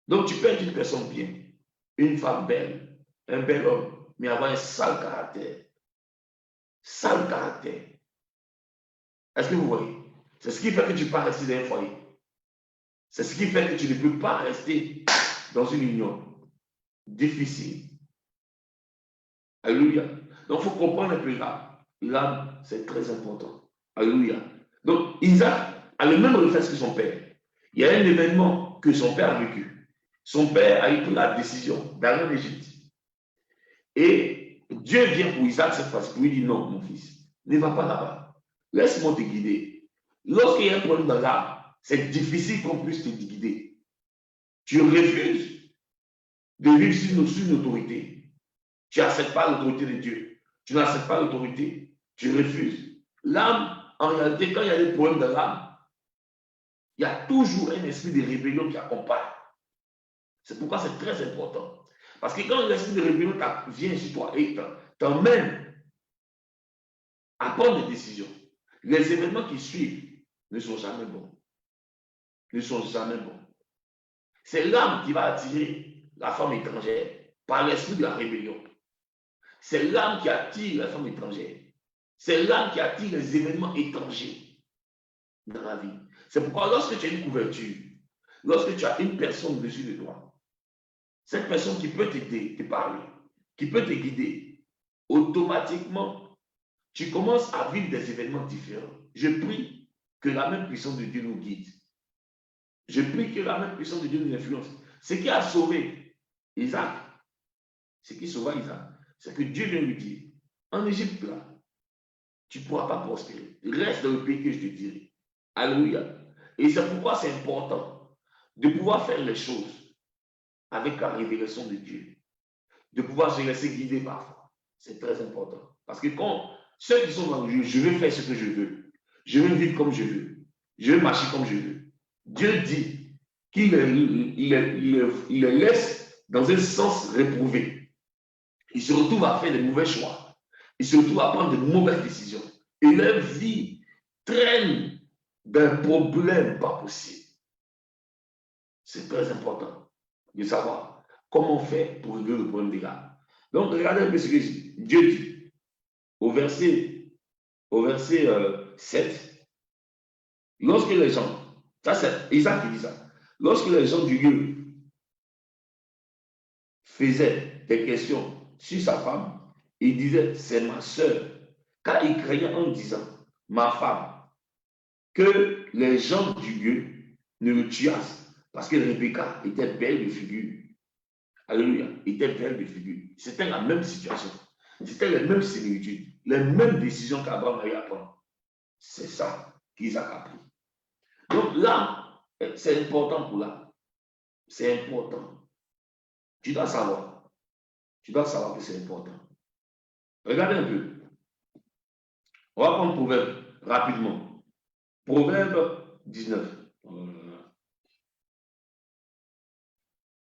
Donc, tu peux être une personne bien, une femme belle, un bel homme, mais avoir un sale caractère. Sale caractère. Est-ce que vous voyez? C'est ce qui fait que tu pars rester dans un foyer. C'est ce qui fait que tu ne peux pas rester dans une union difficile. Alléluia. Donc, il faut comprendre un peu l'âme. L'âme, c'est très important. Alléluia. Donc, Isaac a le même réflexe que son père. Il y a un événement que son père a vécu. Son père a pris la décision d'aller en Égypte. Et Dieu vient pour Isaac cette fois-ci pour lui dire non, mon fils, ne va pas là-bas. Laisse-moi te guider. Lorsqu'il y a un problème dans l'âme, c'est difficile qu'on puisse te guider. Tu refuses de vivre sous une autorité. Tu n'acceptes pas l'autorité de Dieu. Tu n'acceptes pas l'autorité. Tu refuses. L'âme, en réalité, quand il y a des problèmes dans l'âme, il y a toujours un esprit de rébellion qui accompagne. C'est pourquoi c'est très important. Parce que quand l'esprit de rébellion vient sur toi et t'emmène à prendre des décisions, les événements qui suivent ne sont jamais bons. Ne sont jamais bons. C'est l'âme qui va attirer la femme étrangère par l'esprit de la rébellion. C'est l'âme qui attire la femme étrangère. C'est l'âme qui attire les événements étrangers dans la vie. C'est pourquoi lorsque tu as une couverture, lorsque tu as une personne au-dessus de toi, cette personne qui peut t'aider, te parler, qui peut te guider, automatiquement, tu commences à vivre des événements différents. Je prie que la même puissance de Dieu nous guide. Je prie que la même puissance de Dieu nous influence. Ce qui a sauvé Isaac, ce qui sauva Isaac, c'est que Dieu vient lui dire, en Égypte, là, tu ne pourras pas prospérer. Reste dans le pays que je te dirai. Alléluia. Et c'est pourquoi c'est important de pouvoir faire les choses avec la révélation de Dieu. De pouvoir se laisser guider parfois. C'est très important. Parce que quand ceux qui sont dans le jeu, je vais faire ce que je veux. Je vais vivre comme je veux. Je vais marcher comme je veux. Dieu dit qu'il les laisse dans un sens réprouvé. Ils se retrouvent à faire de mauvais choix. Ils se retrouvent à prendre de mauvaises décisions. Et leur vie traîne d'un problème pas possible. C'est très important de savoir comment faire pour régler le problème des gars. Donc, regardez un peu ce que Dieu dit au verset 7. Lorsque les gens, ça c'est Isaac qui dit ça, lorsque les gens du lieu faisaient des questions sur sa femme, il disait c'est ma soeur, car il craignait en disant ma femme, que les gens du lieu ne le tuassent, parce que Rebecca était belle de figure. Alléluia, était belle de figure. C'était la même situation. C'était les mêmes similitudes, les mêmes décisions qu'Abraham a eu à prendre. C'est ça qu'Isaac a pris. Donc là, c'est important pour là. C'est important. Tu dois savoir. Tu dois savoir que c'est important. Regardez un peu. On va prendre Proverbe rapidement. Proverbe 19.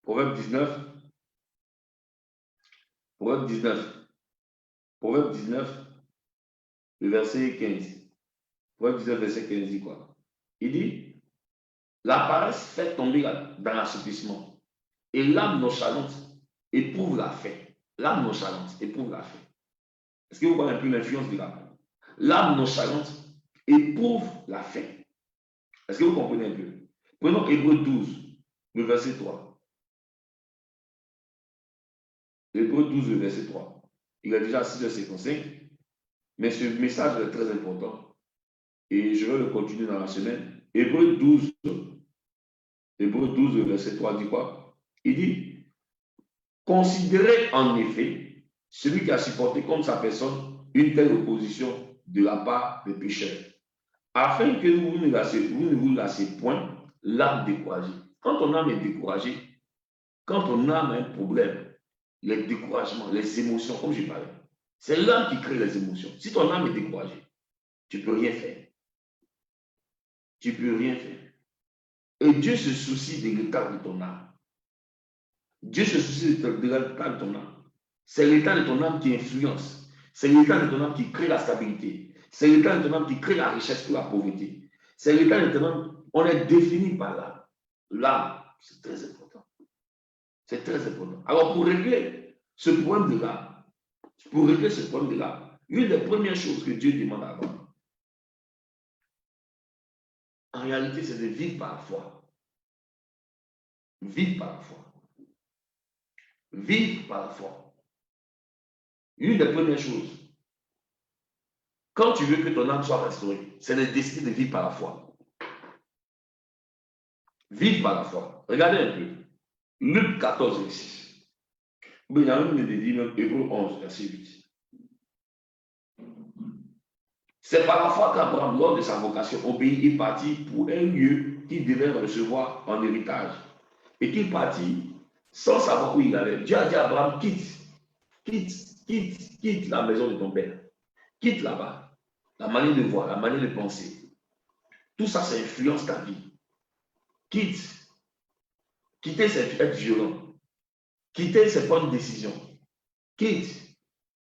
Proverbe 19. Proverbe 19. Proverbe 19, le verset 15. Proverbe 19, verset 15 dit quoi? Il dit, la paresse fait tomber dans l'assouplissement. Et l'âme nonchalante éprouve la faim. L'âme nonchalante éprouve la faim. Est-ce que vous voyez un peu l'influence de l'âme? L'âme nonchalante éprouve la faim. Est-ce que vous comprenez un peu? Prenons Hébreu 12, le verset 3. Hébreu 12, le verset 3. Il est déjà 6h55, mais ce message est très important. Et je vais le continuer dans la semaine. Hébreu 12, le verset 3 dit quoi? Il dit, considérez en effet celui qui a supporté contre sa personne une telle opposition de la part des pécheurs, afin que vous ne vous lassiez point l'âme découragée. Quand ton âme est découragée, quand ton âme a un problème, les découragements, les émotions, comme je parlais, c'est l'âme qui crée les émotions. Si ton âme est découragée, tu ne peux rien faire. Tu ne peux rien faire. Et Dieu se soucie de l'état de ton âme. Dieu se soucie de l'état de ton âme. C'est l'état de ton âme qui influence. C'est l'état de ton âme qui crée la stabilité. C'est l'état de ton âme qui crée la richesse ou la pauvreté. C'est l'état de ton âme. On est défini par l'âme. L'âme, c'est très important. C'est très important. Alors, pour régler ce problème de l'âme, une des premières choses que Dieu demande à Abraham, en réalité, c'est de vivre par la foi. Vive par la foi. Vive par la foi. Une des premières choses, quand tu veux que ton âme soit restaurée, c'est de décider de vivre par la foi. Vive par la foi. Regardez un peu. Luc 14, 6. Mais il y a même des dit, même Hébreu 11, verset 8. C'est par la foi qu'Abraham, lors de sa vocation, obéit et partit pour un lieu qu'il devait recevoir en héritage. Et qu'il partit sans savoir où il allait. Dieu a dit à Abraham, quitte la maison de ton père. Quitte là-bas. La manière de voir, la manière de penser. Tout ça, ça influence ta vie. Quitter, c'est être violent. Quitter, c'est prendre une décision. Quitte.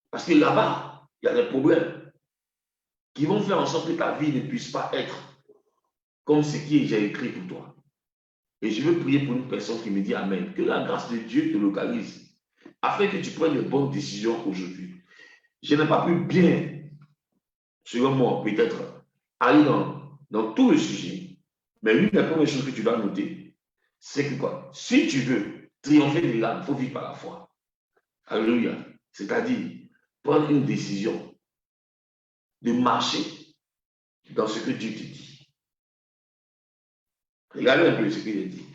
Parce que là-bas, il y a des problèmes qui vont faire en sorte que ta vie ne puisse pas être comme ce qui est déjà écrit pour toi. Et je veux prier pour une personne qui me dit Amen. Que la grâce de Dieu te localise afin que tu prennes les bonnes décisions aujourd'hui. Je n'ai pas pu bien, selon moi, peut-être, aller dans tout le sujet. Mais l'une des premières choses que tu dois noter, c'est que quoi? Si tu veux triompher de l'âme, il faut vivre par la foi. Alléluia. C'est-à-dire, prendre une décision de marcher dans ce que Dieu te dit. Regardez un peu ce qu'il dit.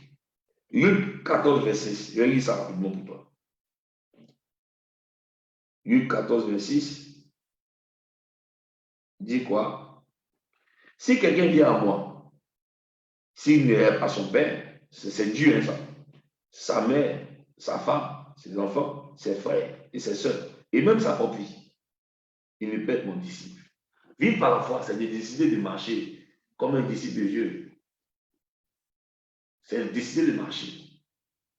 Luc 14, verset 6. Je vais lire ça rapidement pour toi. Luc 14, verset 6. Dit quoi? Si quelqu'un vient à moi, s'il n'est pas son père, c'est Dieu, hein, ça. Sa mère, sa femme, ses enfants, ses frères et ses soeurs, et même sa propre vie, il ne peut être mon disciple. Vivre par la foi, c'est de décider de marcher comme un disciple de Dieu. C'est de décider de marcher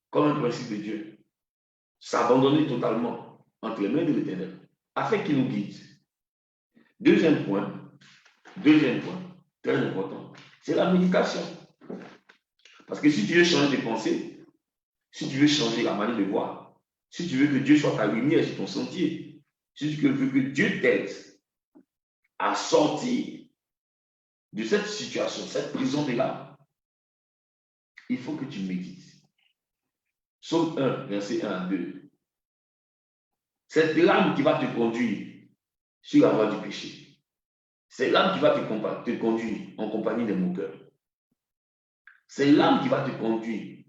comme un principe de Dieu. S'abandonner totalement entre les mains de l'Éternel, afin qu'il nous guide. Deuxième point, très important, c'est la méditation. Parce que si tu veux changer de pensée, si tu veux changer la manière de voir, si tu veux que Dieu soit ta lumière sur ton sentier, si tu veux que Dieu t'aide à sortir de cette situation, cette prison de l'âme, il faut que tu médites. Psaume 1, verset 1 à 2. C'est l'âme qui va te conduire sur la voie du péché. C'est l'âme qui va te conduire en compagnie des moqueurs. C'est l'âme qui va te conduire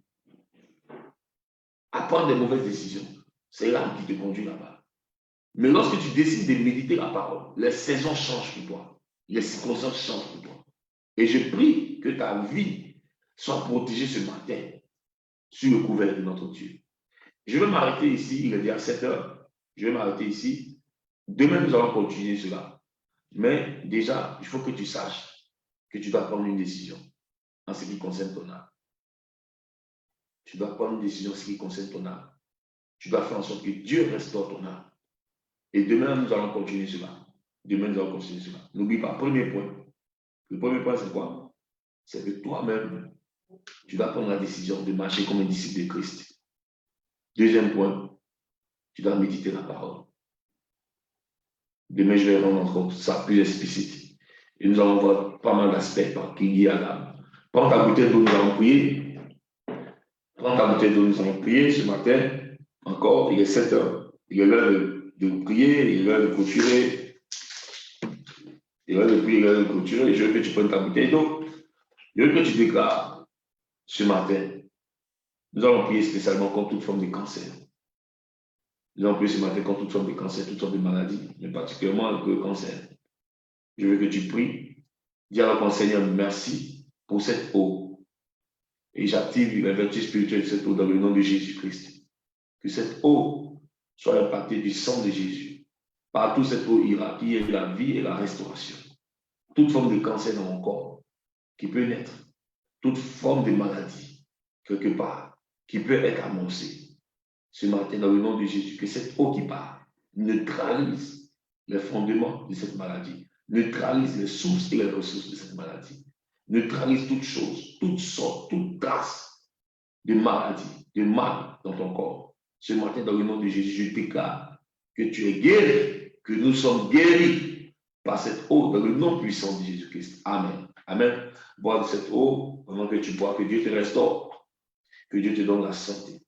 à prendre des mauvaises décisions. C'est l'âme qui te conduit là-bas. Mais lorsque tu décides de méditer la parole, les saisons changent pour toi. Les circonstances changent pour toi. Et je prie que ta vie soit protégée ce matin sur le couvert de notre Dieu. Je vais m'arrêter ici, il est déjà 7 heures. Je vais m'arrêter ici. Demain, nous allons continuer cela. Mais déjà, il faut que tu saches que tu dois prendre une décision en ce qui concerne ton âme. Tu dois prendre une décision en ce qui concerne ton âme. Tu dois faire en sorte que Dieu restaure ton âme. Et demain, nous allons continuer cela. Demain, nous allons continuer cela. N'oublie pas, premier point. Le premier point, c'est quoi? C'est que toi-même, tu dois prendre la décision de marcher comme un disciple de Christ. Deuxième point, tu dois méditer la parole. Demain, je vais rendre encore ça plus explicite. Et nous allons voir pas mal d'aspects qui liés à l'âme. Prends ta bouteille d'eau, nous allons prier. Prends ta bouteille d'eau, nous allons prier ce matin. Encore, il est 7 heures. Il est l'heure de prier, il est l'heure de clôturer. Il est l'heure de prier, il est l'heure de clôturer. Je veux que tu prennes ta bouteille d'eau. Je veux que tu déclares ce matin. Nous allons prier spécialement contre toute forme de cancer. Nous allons prier ce matin contre toute forme de cancer, toute forme de maladie, mais particulièrement le cancer. Je veux que tu pries. Dis à ton Seigneur, merci pour cette eau. Et j'active la vertu spirituelle de cette eau dans le nom de Jésus-Christ. Que cette eau soit impactée du sang de Jésus. Partout cette eau ira, qui est la vie et la restauration. Toute forme de cancer dans mon corps qui peut naître, toute forme de maladie, quelque part, qui peut être annoncée. Ce matin, dans le nom de Jésus, que cette eau qui part neutralise les fondements de cette maladie, neutralise les sources et les ressources de cette maladie, neutralise toute chose, toute sorte, toute trace de maladie, de mal dans ton corps. Ce matin, dans le nom de Jésus, je déclare que tu es guéri, que nous sommes guéris par cette eau dans le nom puissant de Jésus-Christ. Amen. Amen. Bois de cette eau pendant que tu bois, que Dieu te restaure. Que Dieu te donne la santé.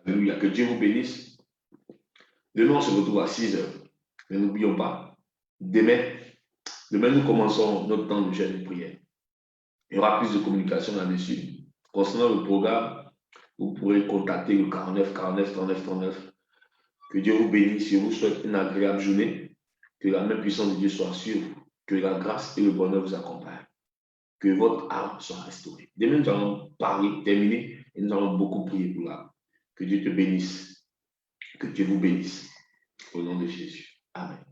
Alléluia. Que Dieu vous bénisse. Demain, on se retrouve à 6 heures. Mais n'oublions pas, demain, nous commençons notre temps de jeûne et de prière. Il y aura plus de communication là-dessus. Concernant le programme, vous pourrez contacter le 49 49 39 39. Que Dieu vous bénisse. Je vous souhaite une agréable journée. Que la même puissance de Dieu soit sur vous. Que la grâce et le bonheur vous accompagnent. Que votre âme soit restaurée. Demain, nous allons parler, terminer, et nous allons beaucoup prier pour l'âme. Que Dieu te bénisse. Que Dieu vous bénisse. Au nom de Jésus. Amen.